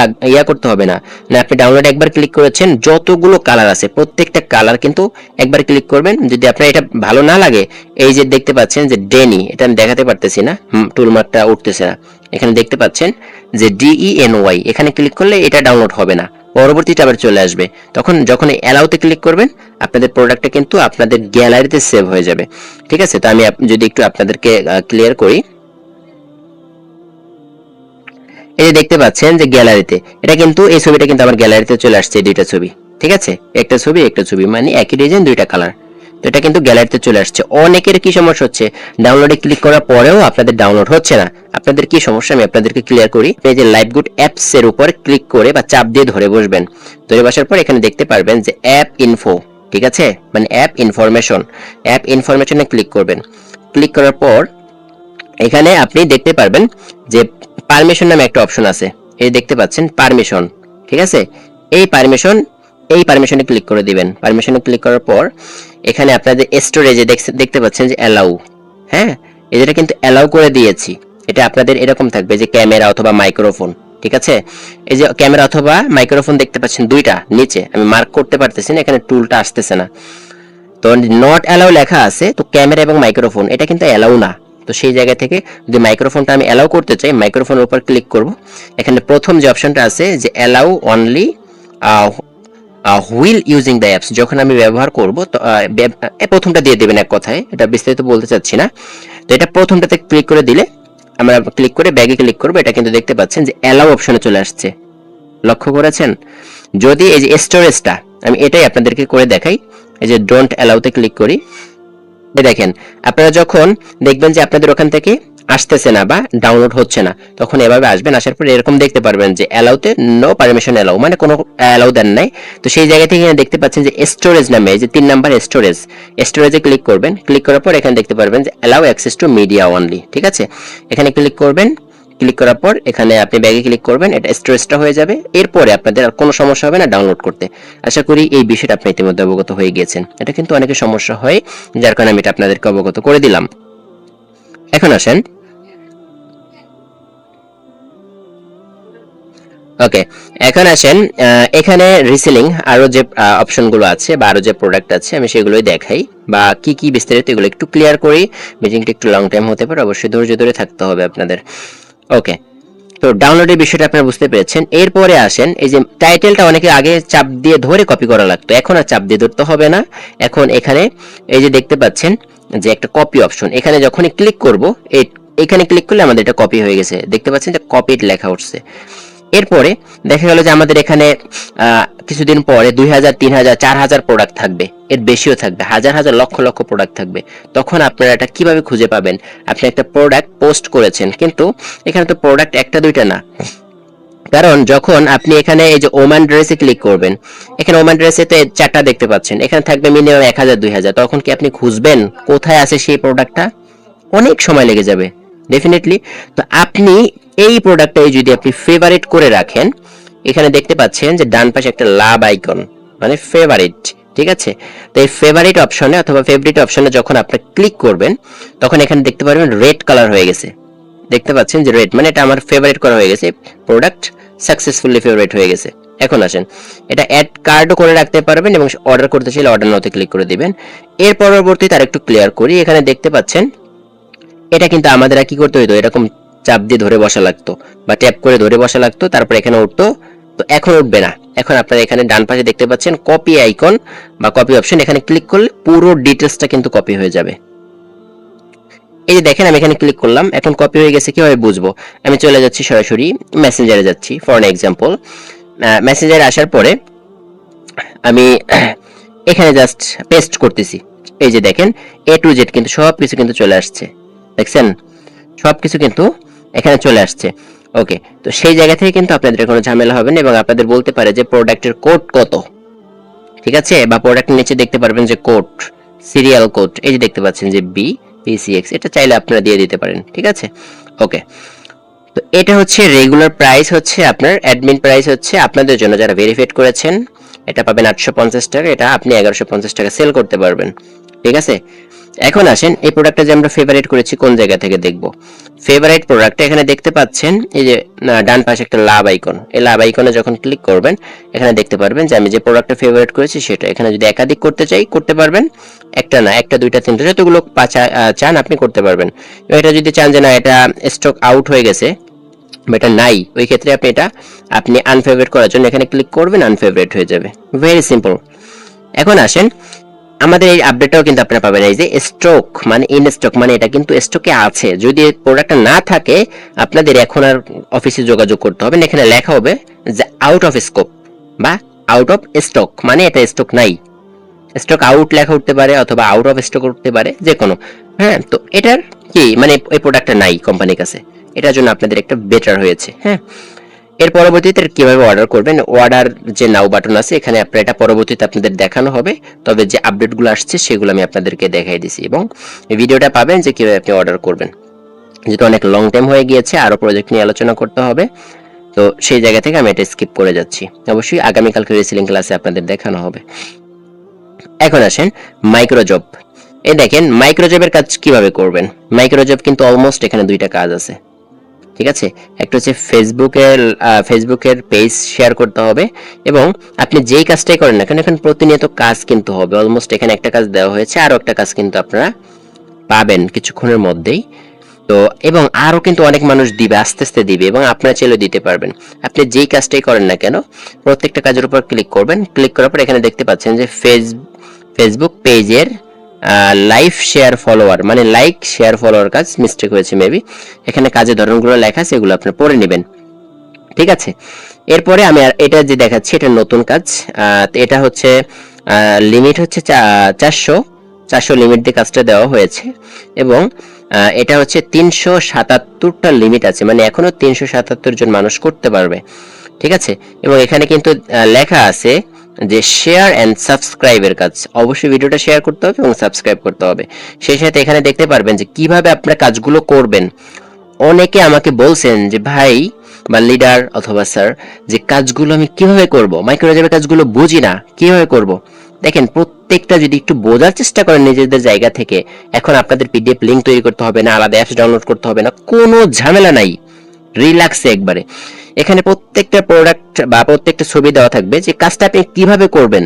করতে হবে না। আপনি ডাউনলোড একবার ক্লিক করেছেন, যতগুলো কালার আছে প্রত্যেকটা কালার কিন্তু একবার ক্লিক করবেন। যদি আপনার এটা ভালো না লাগে, এই যে দেখতে পাচ্ছেন যে ডেনি, এটা আমি দেখাতে পারতেছি না, টুলমার্কটা উঠতেছে না, এখানে দেখতে পাচ্ছেন যে DENY, এখানে ক্লিক করলে এটা ডাউনলোড হবে না, পরবর্তীটা আবার চলে আসবে। তখন যখন অ্যালাউতে ক্লিক করবেন আপনাদের প্রোডাক্টটা কিন্তু আপনাদের গ্যালারিতে সেভ হয়ে যাবে। ঠিক আছে, তো আমি যদি একটু আপনাদেরকে ক্লিয়ার করি, এই যে দেখতে পাচ্ছেন যে গ্যালারিতে, এটা কিন্তু এই ছবিটা কিন্তু আমার গ্যালারিতে চলে আসছে, দুইটা ছবি। ঠিক আছে, একটা ছবি মানে একই ডিজাইন দুইটা কালার, তো এটা কিন্তু গ্যালারিতে চলে আসছে। অনেকের কি সমস্যা হচ্ছে, ডাউনলোডে ক্লিক করার পরেও আপনাদের ডাউনলোড হচ্ছে না, আপনাদের কি সমস্যা আমি আপনাদেরকে ক্লিয়ার করি। এই যে লাইভগুড অ্যাপস এর উপর ক্লিক করে বা চাপ দিয়ে ধরে বসবেন, ধরে বসার পর এখানে দেখতে পারবেন যে অ্যাপ ইনফো, ঠিক আছে, মানে অ্যাপ ইনফরমেশনে ক্লিক করবেন। ক্লিক করার পর এখানে আপনি দেখতে পারবেন যে পারমিশন নামে একটা অপশন আছে, এই দেখতে পাচ্ছেন পারমিশন। ঠিক আছে, এই পারমিশনে ক্লিক করে দিবেন। পারমিশনে ক্লিক করার পর এখানে আপনাদের স্টোরেজে দেখতে পাচ্ছেন যে অ্যালাউ, হ্যাঁ, এটা কিন্তু অ্যালাউ করে দিয়েছি। এটা আপনাদের এরকম থাকবে যে ক্যামেরা অথবা মাইক্রোফোন। ঠিক আছে, এই যে ক্যামেরা অথবা মাইক্রোফোন দেখতে পাচ্ছেন দুইটা নিচে, আমি মার্ক করতে পারতেছি না, এখানে টুলটা আসতেছে না, তো নট অ্যালাউ লেখা আছে, তো ক্যামেরা এবং মাইক্রোফোন এটা কিন্তু অ্যালাউ না। তো সেই জায়গা থেকে যদি মাইক্রোফোনটা আমি অ্যালাউ করতে চাই, মাইক্রোফোনের উপর ক্লিক করব। এখানে প্রথম যে অপশনটা আছে যে allow only wheel using the apps, যখন আমি ব্যবহার করব তো প্রথমটা দিয়ে দেবেন এক কথায়, এটা বিস্তারিত বলতে চাচ্ছি না। তো এটা প্রথমটাতে ক্লিক করে দিলে, আমরা ক্লিক করে ব্যাগে ক্লিক করব, এটা কিন্তু দেখতে পাচ্ছেন যে অ্যালাউ অপশনে চলে আসছে, লক্ষ্য করেছেন। যদি এই যে স্টোরেজটা, আমি এটাই আপনাদেরকে করে দেখাই, এই যে ডোন্ট অ্যালাউতে ক্লিক করি, দেখেন আপনারা যখন দেখবেন যে আপনাদের ওখান থেকে আসতেছে না বা ডাউনলোড হচ্ছে না, তখন এভাবে আসবেন, আসার পর এরকম দেখতে পারবেন যে অ্যালাউতে নো পারমিশন অ্যালাউ, মানে কোনো অ্যালাউ দেন নাই। তো সেই জায়গা থেকে দেখতে পাচ্ছেন যে স্টোরেজ নামে যে 3 নাম্বার স্টোরেজে ক্লিক করবেন। ক্লিক করার পর এখানে দেখতে পারবেন যে allow access to media only. ঠিক আছে, এখানে ক্লিক করবেন। ক্লিক করার পর এখানে আপনি ব্যাগে ক্লিক করবেন, এটা স্টোরেজটা হয়ে যাবে, এরপরে আপনাদের আর কোনো সমস্যা হবে না ডাউনলোড করতে। আশা করি এই বিষয়টা আপনি ইতিমধ্যে অবগত হয়ে গিয়েছেন। এটা কিন্তু অনেকের সমস্যা হয়, যার কারণে আমি এটা আপনাদেরকে অবগত করে দিলাম। এখন আসেন, ওকে, এখন আসেন এখানে রিসেলিং আরো যে অপশনগুলো আছে বা আরো যে প্রোডাক্ট আছে আমি সেগুলোই দেখাই, বা কি কি বিস্তারিত এগুলো একটু ক্লিয়ার করি। মিটিংটা একটু লং টাইম হতে পারে, অবশ্যই ধৈর্য ধরে থাকতে হবে আপনাদের। ওকে, তো ডাউনলোডের বিষয়টা আপনারা বুঝতে পেরেছেন। এরপরে আসেন, এই যে টাইটেলটা অনেকে আগে চাপ দিয়ে ধরে কপি করা লাগতো, এখন আর চাপ দিয়ে ধরতে হবে না। এখন এখানে এই যে দেখতে পাচ্ছেন যে একটা কপি অপশন, এখানে যখনই ক্লিক করব, এখানে ক্লিক করলে আমাদের এটা কপি হয়ে গেছে, দেখতে পাচ্ছেন যে কপিড লেখা উঠছে। এরপরে দেখা গেল যে আমাদের এখানে কিছুদিন পরে 2000, 3000, 4000 প্রোডাক্ট থাকবে, এর বেশিও থাকবে, হাজার হাজার লক্ষ লক্ষ প্রোডাক্ট থাকবে। তখন আপনারা এটা কিভাবে খুঁজে পাবেন? আপনি একটা প্রোডাক্ট পোস্ট করেছেন, কিন্তু এখানে তো প্রোডাক্ট একটা দুইটা না, কারণ যখন আপনি এখানে এই যে ওমান ড্রেসে ক্লিক করবেন, এখানে ওমান ড্রেসেতে 4টা দেখতে পাচ্ছেন, এখানে থাকবে মিনিমাম 1000, 2000। তখন কি আপনি খুঁজবেন কোথায় আছে সেই প্রোডাক্টটা? অনেক সময় লেগে যাবে ডেফিনেটলি। তো আপনি এই প্রোডাক্টটাই যদি আপনি ফেভারিট করে রাখেন, এখানে দেখতে পাচ্ছেন যে ডান পাশে একটা লাভ আইকন, মানে ফেভারিট। ঠিক আছে, তো এই ফেভারিট অপশনে অথবা ফেভারিট অপশনে যখন আপনি ক্লিক করবেন, তখন এখানে দেখতে পারবেন রেড কালার হয়ে গেছে, দেখতে পাচ্ছেন যে রেড, মানে এটা আমার ফেভারিট করা হয়ে গেছে, প্রোডাক্ট সাকসেসফুলি ফেভারিট হয়ে গেছে। এখন আসেন, এটা অ্যাড কার্ডও করে রাখতে পারবেন এবং অর্ডার করতে চাইলে অর্ডার নাওতে ক্লিক করে দিবেন। এর পরবর্তীতে আরেকটু ক্লিয়ার করি, এখানে দেখতে পাচ্ছেন এটা কিন্তু আমাদের কি করতে হতো, এরকম চাপ দিয়ে ধরে বসা লাগতো বা ট্যাপ করে ধরে বসা লাগতো, তারপর এখানে উঠতো। তো এখন উঠবে না, এখন আপনারা এখানে ডান পাশে দেখতে পাচ্ছেন কপি আইকন বা কপি অপশন, এখানে ক্লিক করলে পুরো ডিটেলসটা কিন্তু কপি হয়ে যাবে। এই যে দেখেন আমি এখানে ক্লিক করলাম, এখন কপি হয়ে গেছে। কিভাবে বুঝবো? আমি চলে যাচ্ছি সরাসরি মেসেঞ্জারে যাচ্ছি, ফর এন এক্সাম্পল। মেসেঞ্জারে আসার পরে আমি এখানে জাস্ট পেস্ট করতেছি, এই যে দেখেন A to Z কিন্তু সবকিছু কিন্তু চলে আসছে, দেখছেন সবকিছু কিন্তু এখানে চলে আসছে। ওকে, তো সেই জায়গা থেকে কিন্তু আপনাদের কোনো ঝামেলা হবে না এবং আপনাদের বলতে পারে যে প্রোডাক্টের কোড কত, ঠিক আছে, বা প্রোডাক্টের নিচে দেখতে পারবেন যে কোড, সিরিয়াল কোড, এই যে দেখতে পাচ্ছেন যে BPCX, এটা চাইলে আপনারা দিয়ে দিতে পারেন, ঠিক আছে। ওকে, তো এটা হচ্ছে রেগুলার প্রাইস, হচ্ছে আপনার অ্যাডমিন প্রাইস হচ্ছে আপনাদের জন্য যারা ভেরিফাইড করেছেন, এটা পাবেন 850 টাকা, এটা আপনি 1150 টাকা সেল করতে পারবেন, ঠিক আছে। এখন আসেন এই প্রোডাক্টটা যে আমরা ফেভারিট করেছি কোন জায়গা থেকে দেখব। ফেভারিট প্রোডাক্টটা এখানে দেখতে পাচ্ছেন এই যে ডান পাশে একটা লাভ আইকন, এই লাভ আইকনে যখন ক্লিক করবেন এখানে দেখতে পারবেন যে আমি যে প্রোডাক্টটা ফেভারিট করেছি সেটা। এখানে যদি একাধিক করতে চাই করতে পারবেন, একটা না, একটা দুইটা তিনটা যতগুলো চান আপনি করতে পারবেন। এটা যদি চান যে না এটা স্টক আউট হয়ে গেছে বা এটা নাই, ওই ক্ষেত্রে আপনি আনফেভারিট করার জন্য এখানে ক্লিক করবেন, আনফেভারিট হয়ে যাবে, ভেরি সিম্পল। এখন আসেন আমাদের এই আপডেটটাও কিন্তু আপনারা পাবেন এই যে স্টক মানে ইন স্টক, মানে এটা কিন্তু স্টকে আছে। যদি প্রোডাক্টটা না থাকে আপনাদের এখন আর অফিসে যোগাযোগ করতে হবে না, এখানে লেখা হবে যে আউট অফ স্কোপ বা আউট অফ স্টক, মানে এটা স্টক নাই। স্টক আউট লেখা উঠতে পারে অথবা আউট অফ স্টক উঠতে পারে, যে কোনো। হ্যাঁ, তো এটার কি মানে এই প্রোডাক্টটা নাই কোম্পানির কাছে, এটার জন্য আপনাদের একটা বেটার হয়েছে। হ্যাঁ, এর পরবর্তীতে কিভাবে অর্ডার করবেন, অর্ডার যে নাও বাটন আছে এখানে আপনারা এটা পরবর্তীতে আপনাদের দেখানো হবে, তবে যে আপডেটগুলো আসছে সেগুলো আমি আপনাদেরকে দেখাই দিছি এবং এই ভিডিওটা পাবেন যে কিভাবে আপনি অর্ডার করবেন। যেহেতু অনেক লং টাইম হয়ে গিয়েছে, আরো প্রজেক্ট নিয়ে আলোচনা করতে হবে, তো সেই জায়গা থেকে আমি এটা স্কিপ করে যাচ্ছি। অবশ্যই আগামীকালকে রিসেলিং ক্লাসে আপনাদের দেখানো হবে। এখন আসেন মাইক্রোজব। এই দেখেন মাইক্রোজবের কাজ কিভাবে করবেন। মাইক্রোজব কিন্তু অলমোস্ট এখানে দুইটা কাজ আছে, ঠিক আছে। একটা হচ্ছে ফেসবুকের পেজ শেয়ার করতে হবে এবং আপনি যেই কাজটাই করেন না কেন এখানে প্রতিনিয়ত কাজ কিন্তু হবে। অলমোস্ট এখানে একটা কাজ দেওয়া হয়েছে, আরো একটা কাজ কিন্তু আপনারা পাবেন কিছুক্ষণের মধ্যেই। তো এবং আরো কিন্তু অনেক মানুষ দিবে, আস্তে আস্তে দিবে এবং আপনারা চাইলে দিতে পারবেন। আপনি যেই কাজটাই করেন না কেন প্রত্যেকটা কাজের উপর ক্লিক করবেন, ক্লিক করার পর এখানে দেখতে পাচ্ছেন যে ফেসবুক পেজের লাইভ শেয়ার ফলোয়ার, মানে লাইক শেয়ার ফলোয়ার কাজ, মিস্টেক হয়েছে মেবি, এখানে কাজের ধরনগুলো লেখা আছে, এগুলো আপনি পড়ে নেবেন, ঠিক আছে। এরপরে আমি আর এটা যে দেখাচ্ছি এটা নতুন কাজ, এটা হচ্ছে লিমিট হচ্ছে 400 লিমিট দিয়ে কাজটা দেওয়া হয়েছে এবং এটা হচ্ছে 377টা লিমিট আছে, মানে এখনো 377 জন মানুষ করতে পারবে, ঠিক আছে। এবং এখানে কিন্তু লেখা আছে যে শেয়ার এন্ড সাবস্ক্রাইবের কাজ, অবশ্যই ভিডিওটা শেয়ার করতে হবে এবং সাবস্ক্রাইব করতে হবে। সেই সাথে এখানে দেখতে পারবেন যে কিভাবে আপনারা কাজগুলো করবেন। অনেকে আমাকে বলছেন যে ভাই বা লিডার অথবা স্যার যে কাজগুলো আমি কিভাবে করব, মাইক্রোজবের কাজগুলো বুঝি না, কিভাবে করব। দেখেন প্রত্যেকটা যদি একটু বোঝার চেষ্টা করেন নিজেদের জায়গা থেকে, এখন আপনাদের পিডিএফ লিংক তৈরি করতে হবে না, আলাদা অ্যাপস ডাউনলোড করতে হবে না, কোনো ঝামেলা নাই, রিল্যাক্সে একবারে। এখানে প্রত্যেকটা প্রোডাক্ট বা প্রত্যেকটা ছবি দেওয়া থাকবে যে কাজটা আপনি কিভাবে করবেন।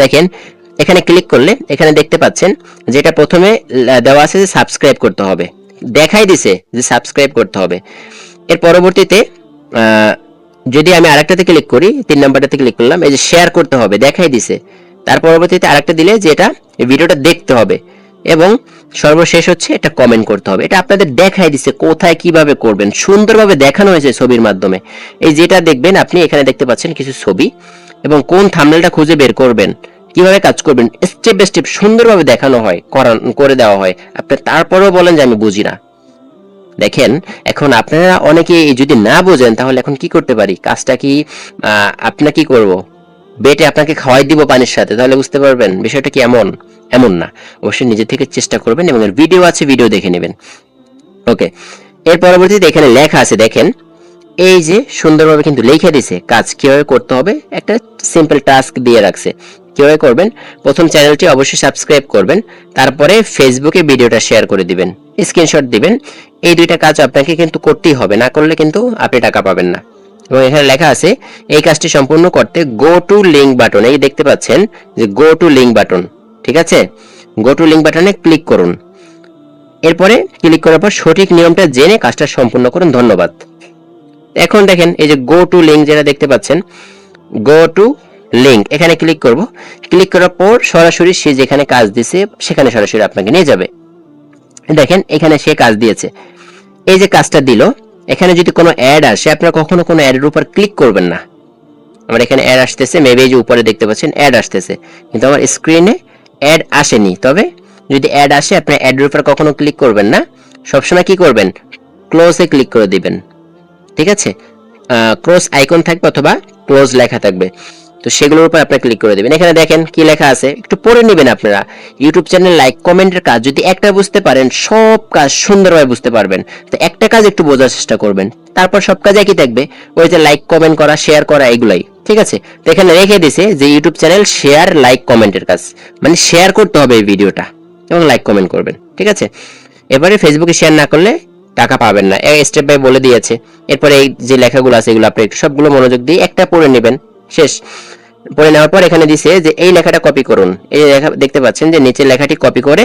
দেখেন এখানে ক্লিক করলে এখানে দেখতে পাচ্ছেন যেটা প্রথমে দেওয়া আছে যে সাবস্ক্রাইব করতে হবে, দেখাই দিছে যে সাবস্ক্রাইব করতে হবে। এর পরবর্তীতে যদি আমি আরেকটাতে ক্লিক করি, 3 নাম্বারটাতে ক্লিক করলাম, এই যে শেয়ার করতে হবে দেখাই দিছে। তার পরবর্তীতে আরেকটা দিলে যে এটা ভিডিওটা দেখতে হবে এবং সর্বশেষ হচ্ছে এটা কমেন্ট করতে হবে। এটা আপনাদের দেখাই দিছে কোথায় কিভাবে করবেন, সুন্দরভাবে দেখানো হয়েছে ছবির মাধ্যমে। এই যেটা দেখবেন আপনি এখানে দেখতে পাচ্ছেন কিছু ছবি এবং কোন থাম্বনেলটা খুঁজে বের করবেন, কিভাবে কাজ করবেন, স্টেপ বাই স্টেপ সুন্দরভাবে দেখানো হয়, করে দেওয়া হয়। আপনি তারপরেও বলেন যে আমি বুঝি না। দেখেন এখন আপনারা অনেকে যদি না বোঝেন তাহলে এখন কি করতে পারি, কাজটা কি আপনার কি করব, বেটে আপনাকে খাওয়াই দিব পানির সাথে, তাহলে বুঝতে পারবেন বিষয়টা কি এমন এমন না। অবশ্যই নিজে থেকে চেষ্টা করবেন এবং এর ভিডিও আছে, ভিডিও দেখে নেবেন। ওকে, এর পরবর্তীতে এখানে লেখা আছে দেখেন, এই যে সুন্দরভাবে কিন্তু লিখে দিছে কাজ কিভাবে করতে হবে, একটা সিম্পল টাস্ক দিয়ে রাখছে কিভাবে করবেন। প্রথম চ্যানেলটি অবশ্যই সাবস্ক্রাইব করবেন, তারপরে ফেসবুকে ভিডিওটা শেয়ার করে দিবেন, স্ক্রিনশট দিবেন। এই দুইটা কাজ আপনাকে কিন্তু করতেই হবে, না করলে কিন্তু আপনি টাকা পাবেন না। এবং এখানে লেখা আছে এই কাজটি সম্পূর্ণ করতে গো টু লিংক বাটন, এই দেখতে পাচ্ছেন যে গো টু লিংক বাটন, ঠিক আছে। গো টু লিংক বাটনে ক্লিক করুন, এরপরে ক্লিক করার পর সঠিক নিয়মটা জেনে কাজটা সম্পূর্ণ করুন। ধন্যবাদ। এখন দেখেন এই যে গো টু লিংক যেটা দেখতে পাচ্ছেন, গো টু লিংক এখানে ক্লিক করব। ক্লিক করার পর সরাসরি সে যেখানে কাজ দিয়েছে সেখানে সরাসরি আপনাকে নিয়ে যাবে। দেখেন এখানে সে কাজ দিয়েছে, এই যে কাজটা দিল, এখানে যদি কোনো অ্যাড আসে আপনারা কখনো কোনো অ্যাডের উপর ক্লিক করবেন না। আমার এখানে অ্যাড আসতেছে, মেবি এই যে উপরে দেখতে পাচ্ছেন অ্যাড আসতেছে, কিন্তু আমার স্ক্রিনে অ্যাড আসেনি, তবে যদি অ্যাড আসে আপনি অ্যাডের উপর কখনো ক্লিক করবেন না, সবসময় কি করবেন, ক্লোজে ক্লিক করে দিবেন। ঠিক আছে, ক্লোজ আইকন থাকবে অথবা ক্লোজ লেখা থাকবে, তো সেগুলোর উপর আপনি ক্লিক করে দেবেন। এখানে দেখেন কি লেখা আছে, একটু পড়ে নেবেন আপনারা। ইউটিউব চ্যানেল লাইক কমেন্টের কাজ যদি একটা বুঝতে পারেন, সব কাজ সুন্দরভাবে বুঝতে পারবেন। তো একটা কাজ একটু বোঝার চেষ্টা করবেন, তারপর সব কাজ একই থাকবে, ওই যে লাইক কমেন্ট করা শেয়ার করা এগুলাই। ঠিক আছে, তো এখানে রেখে দিছে যে ইউটিউব চ্যানেল শেয়ার লাইক কমেন্টের কাজ, মানে শেয়ার করতে হবে এই ভিডিওটা এবং লাইক কমেন্ট করবেন। ঠিক আছে, এবারে ফেসবুকে শেয়ার না করলে টাকা পাবেন না, স্টেপ বাই বলে দিয়েছে। এরপরে এই যে লেখাগুলো আছে এগুলো আপনি একটু সবগুলো মনোযোগ দিয়ে একটা পড়ে নেবেন, শেষ। পড়ে নেওয়ার পর এখানে দিছে যে এই লেখাটা কপি করুন, এই যে লেখা দেখতে পাচ্ছেন যে নিচের লেখাটি কপি করে,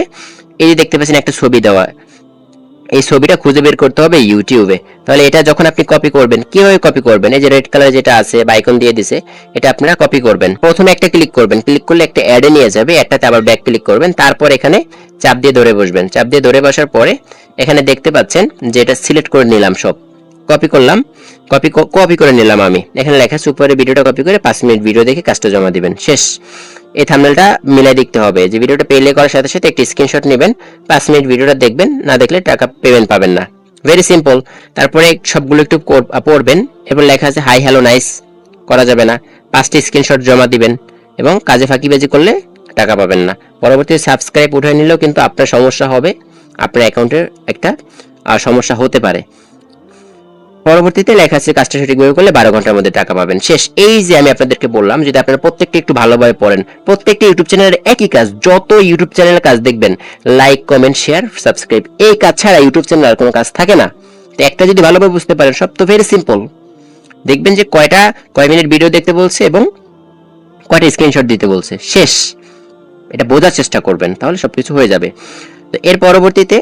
এই যে দেখতে পাচ্ছেন একটা ছবি দেওয়া, এই ছবিটা খুঁজে বের করতে হবে ইউটিউবে। তাহলে এটা যখন আপনি কপি করবেন, কিভাবে কপি করবেন, এই যে রেড কালার যেটা আছে বা আইকন দিয়ে দিছে, এটা আপনারা কপি করবেন। প্রথমে একটা ক্লিক করবেন, ক্লিক করলে একটা অ্যাডে নিয়ে যাবে, অ্যাডটাতে আবার ব্যাক ক্লিক করবেন, তারপর এখানে চাপ দিয়ে ধরে বসবেন। চাপ দিয়ে ধরে বসার পরে এখানে দেখতে পাচ্ছেন যে এটা সিলেক্ট করে নিলাম, সব কপি করলাম, কপি করে নিলাম আমি। এখানে লেখা আছে উপরে ভিডিওটা কপি করে 5 মিনিট ভিডিও দেখে কাজটা জমা দিবেন, শেষ। এই থাম্বনেলটা মিলাই দেখতে হবে, যে ভিডিওটা প্লে করার সাথে সাথে একটা স্ক্রিনশট নেবেন, 5 মিনিট ভিডিওটা দেখবেন, না দেখলে টাকা পেমেন্ট পাবেন না। Very simple. তারপরে সবগুলো একটু পড়বেন, এরপর লেখা আছে হাই হ্যালো নাইস, করা যাবে না, 5টি স্ক্রিনশট জমা দিবেন এবং কাজে ফাঁকিবাজি করলে টাকা পাবেন না। পরবর্তীতে সাবস্ক্রাইব উঠিয়ে নিলেও কিন্তু আপনার সমস্যা হবে, আপনার অ্যাকাউন্টের একটা সমস্যা হতে পারে। পরবর্তীতে লেখা আছে কাজটা সঠিকভাবে করলে 12 ঘন্টার মধ্যে টাকা পাবেন, শেষ। এই যে আমি আপনাদেরকে বললাম, যদি আপনারা প্রত্যেকটা একটু ভালোভাবে পড়েন, প্রত্যেকটা ইউটিউব চ্যানেলের একই কাজ, যত ইউটিউব চ্যানেলের কাজ দেখবেন লাইক কমেন্ট শেয়ার সাবস্ক্রাইব, এই কাজ ছাড়া ইউটিউব চ্যানেল আর কোনো কাজ থাকে না। তো একটা যদি ভালোভাবে বুঝতে পারেন, সব তো ভেরি সিম্পল। দেখবেন যে কয় মিনিট ভিডিও দেখতে বলছে এবং কয়টা স্ক্রিনশট দিতে বলছে, শেষ। এটা বোঝার চেষ্টা করবেন, তাহলে সবকিছু হয়ে যাবে। তো এর পরবর্তীতে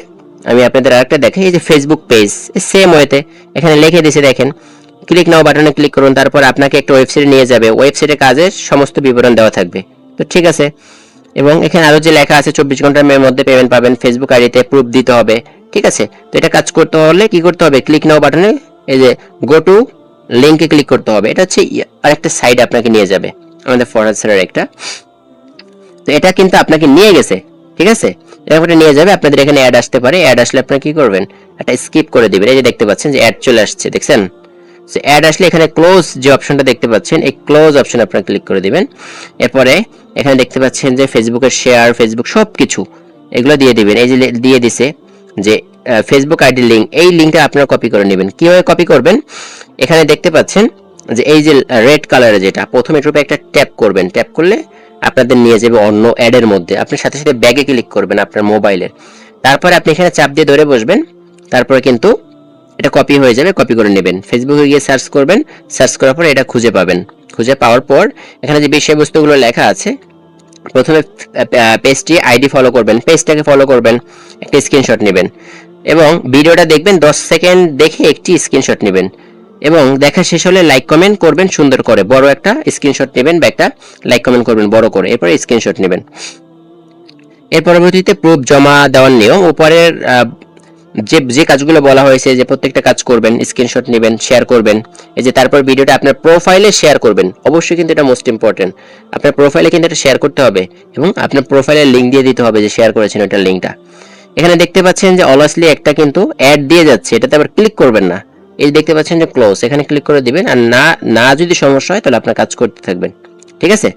আমি আপনাদের আরেকটা দেখাই, এই যে ফেসবুক পেজ, সেম ওয়েতে এখানে লিখে দিয়েছে, দেখেন ক্লিক নাও বাটনে ক্লিক করুন, তারপর আপনাকে একটা ওয়েবসাইটে নিয়ে যাবে, ওয়েবসাইটের কাজের সমস্ত বিবরণ দেওয়া থাকবে। তো ঠিক আছে, এবং এখানে আরো যে লেখা আছে 24 ঘন্টার মধ্যে পেমেন্ট পাবেন, ফেসবুক আইডিতে প্রুফ দিতে হবে। ঠিক আছে, তো এটা কাজ করতে হলে কি করতে হবে, ক্লিক নাও বাটনে এই যে গো টু লিংকে ক্লিক করতে হবে। এটা হচ্ছে আরেকটা সাইড আপনাকে নিয়ে যাবে, আমাদের ফরওয়ার্ড স্যারের একটা, তো এটা কিন্তু আপনাকে নিয়ে গেছে। ঠিক আছে, এরপরে নিয়ে যাবে, আপনাদের এখানে অ্যাড আসতে পারে, অ্যাড আসলে আপনারা কি করবেন, এটা স্কিপ করে দিবেন। এই যে দেখতে পাচ্ছেন যে অ্যাড চলে আসছে, দেখছেন। সো অ্যাড আসলে এখানে ক্লোজ যে অপশনটা দেখতে পাচ্ছেন, এই ক্লোজ অপশনে আপনারা ক্লিক করে দিবেন। এরপরে এখানে দেখতে পাচ্ছেন যে ফেসবুকের শেয়ার, ফেসবুক সবকিছু এগুলো দিয়ে দিবেন। এই যে দিয়ে দিছে যে ফেসবুক আইডি লিংক, এই লিংকটা আপনারা কপি করে নেবেন। কিভাবে কপি করবেন, এখানে দেখতে পাচ্ছেন যে এই যে রেড কালারের যেটা, প্রথমে এটার উপরে একটা ট্যাপ করবেন, ট্যাপ করলে আপনাদের নিয়ে যাবে অন্য অ্যাডের মধ্যে। আপনি সাথে সাথে ব্যাগে ক্লিক করবেন আপনার মোবাইলের, তারপরে আপনি এখানে চাপ দিয়ে ধরে বসবেন, তারপরে কিন্তু এটা কপি হয়ে যাবে, কপি করে নেবেন। ফেসবুকে গিয়ে সার্চ করবেন, সার্চ করার পর এটা খুঁজে পাবেন। খুঁজে পাওয়ার পর এখানে যে বিষয়বস্তুগুলো লেখা আছে, প্রথমে পেজটি আইডি ফলো করবেন, পেজটাকে ফলো করবেন, একটা স্ক্রিনশট নেবেন এবং ভিডিওটা দেখবেন, 10 সেকেন্ড দেখে একটি স্ক্রিনশট নেবেন এবং দেখা শেষ হলে লাইক কমেন্ট করবেন সুন্দর করে, বড় একটা স্ক্রিনশট নেবেন বা একটা লাইক কমেন্ট করবেন বড় করে, এরপরে স্ক্রিনশট নেবেন। এর পরবর্তীতে প্রুফ জমা দেওয়ার নিয়ম, উপরের যে যে কাজগুলো বলা হয়েছে, যে প্রত্যেকটা কাজ করবেন, স্ক্রিনশট নেবেন, শেয়ার করবেন। এই যে তারপর ভিডিওটা আপনার প্রোফাইলে শেয়ার করবেন, অবশ্যই কিন্তু এটা মোস্ট ইম্পর্টেন্ট, আপনার প্রোফাইলে কিন্তু এটা শেয়ার করতে হবে এবং আপনার প্রোফাইলের লিংক দিয়ে দিতে হবে যে শেয়ার করেছেন ওটার লিংকটা। এখানে দেখতে পাচ্ছেন যে অলওয়েজলি একটা কিন্তু অ্যাড দিয়ে যাচ্ছে, এটাতে আবার ক্লিক করবেন না। এই দেখতে পাচ্ছেন যে ক্লোজ, এখানে ক্লিক করে দিবেন, আর না যদি সমস্যা হয় তাহলে আপনার কাজ করতে থাকবেন। ঠিক আছে,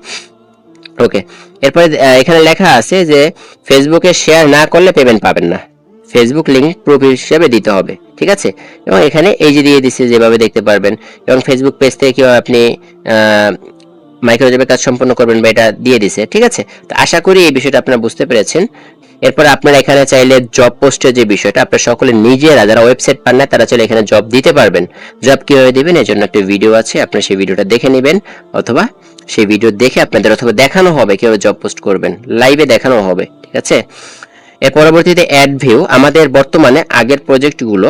ওকে। এরপরে এখানে লেখা আছে যে ফেসবুকে শেয়ার না করলে পেমেন্ট পাবেন না, ফেসবুক লিংক প্রুফ হিসেবে দিতে হবে। ঠিক আছে, এবং এখানে এই যে দিয়ে দিচ্ছে যেভাবে দেখতে পারবেন, এবং ফেসবুক পেজ থেকে কিভাবে আপনি মাইক্রোজবের কাজ সম্পন্ন করবেন বা এটা দিয়ে দিছে। ঠিক আছে, তো আশা করি এই বিষয়টা আপনারা বুঝতে পেরেছেন। এরপর আপনারা এখানে চাইলে জব পোস্টের যে বিষয়টা, আপনারা সকলে নিজেরা যারা ওয়েবসাইট পান না তারা চাইলে এখানে জব দিতে পারবেন। জব কিভাবে দিবেন এর জন্য একটা ভিডিও আছে, আপনারা সেই ভিডিওটা দেখে নেবেন, অথবা সেই ভিডিও দেখে আপনাদের অথবা দেখানো হবে কিভাবে জব পোস্ট করবেন, লাইভে দেখানো হবে। ঠিক আছে, এর পরবর্তীতে অ্যাড ভিউ, আমাদের বর্তমানে আগের প্রজেক্টগুলো,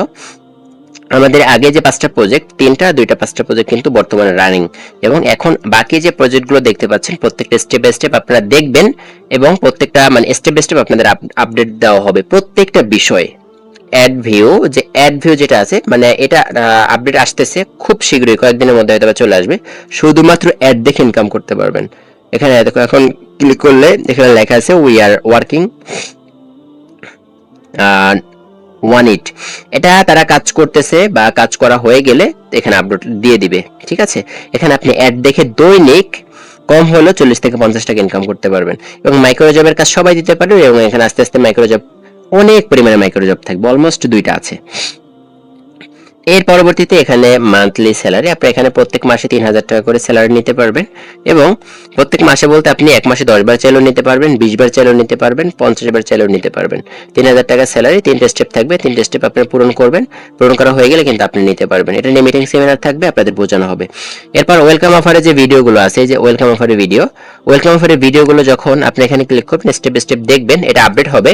আমাদের আগে যে 5টা প্রজেক্ট, 3টা 2টা 5টা প্রজেক্ট কিন্তু বর্তমানে রানিং, এবং এখন বাকি যে প্রজেক্টগুলো দেখতে পাচ্ছেন প্রত্যেকটা স্টেপ বাই স্টেপ আপনারা দেখবেন এবং প্রত্যেকটা মানে স্টেপ বাই স্টেপ আপনাদের আপডেট দেওয়া হবে প্রত্যেকটা বিষয়ে। অ্যাড ভিউ, যে অ্যাড ভিউ যেটা আছে, মানে এটা আপডেট আসতেছে খুব শীঘ্রই, কয়েকদিনের মধ্যে হয়তো চলে আসবে। শুধুমাত্র অ্যাড দেখে ইনকাম করতে পারবেন, এখানে দেখো, এখন ক্লিক করলে এখানে লেখা আছে উই আর ওয়ার্কিং ওয়ান ইট। এটা তারা কাজ করতেছে বা কাজ করা হয়ে গেলে এখানে আপলোড দিয়ে দিবে। ঠিক আছে, এখানে আপনি অ্যাড দেখে দৈনিক কম হলেও 40 থেকে 50 টাকা ইনকাম করতে পারবেন। এবং মাইক্রোজবের কাজ সবাই দিতে পারবে, এবং এখানে আস্তে আস্তে মাইক্রোজব অনেক পরিমাণে মাইক্রোজব থাকবে, অলমোস্ট 2টা আছে। এর পরবর্তীতে এখানে মান্থলি স্যালারি, আপনি এখানে প্রত্যেক মাসে 3000 টাকা করে স্যালারি নিতে পারবেন। এবং প্রত্যেক মাসে বলতে আপনি এক মাসে 10 বার চাইলেও নিতে পারবেন, 20 বার চাইলেও নিতে পারবেন, 50 বার চাইলেও নিতে পারবেন। 3000 টাকা স্যালারি, 3টে স্টেপ থাকবে, 3টে স্টেপ আপনি পূরণ করবেন, পূরণ করা হয়ে গেলে কিন্তু আপনি নিতে পারবেন। এটা নিয়ে মিটিং সেমিনার থাকবে, আপনাদের বোঝানো হবে। এরপর ওয়েলকাম অফারে যে ভিডিওগুলো আছে, এই যে ওয়েলকাম অফারের ভিডিও, ওয়েলকাম অফারের ভিডিওগুলো যখন আপনি এখানে ক্লিক করবেন, স্টেপ বাই স্টেপ দেখবেন, এটা আপডেট হবে,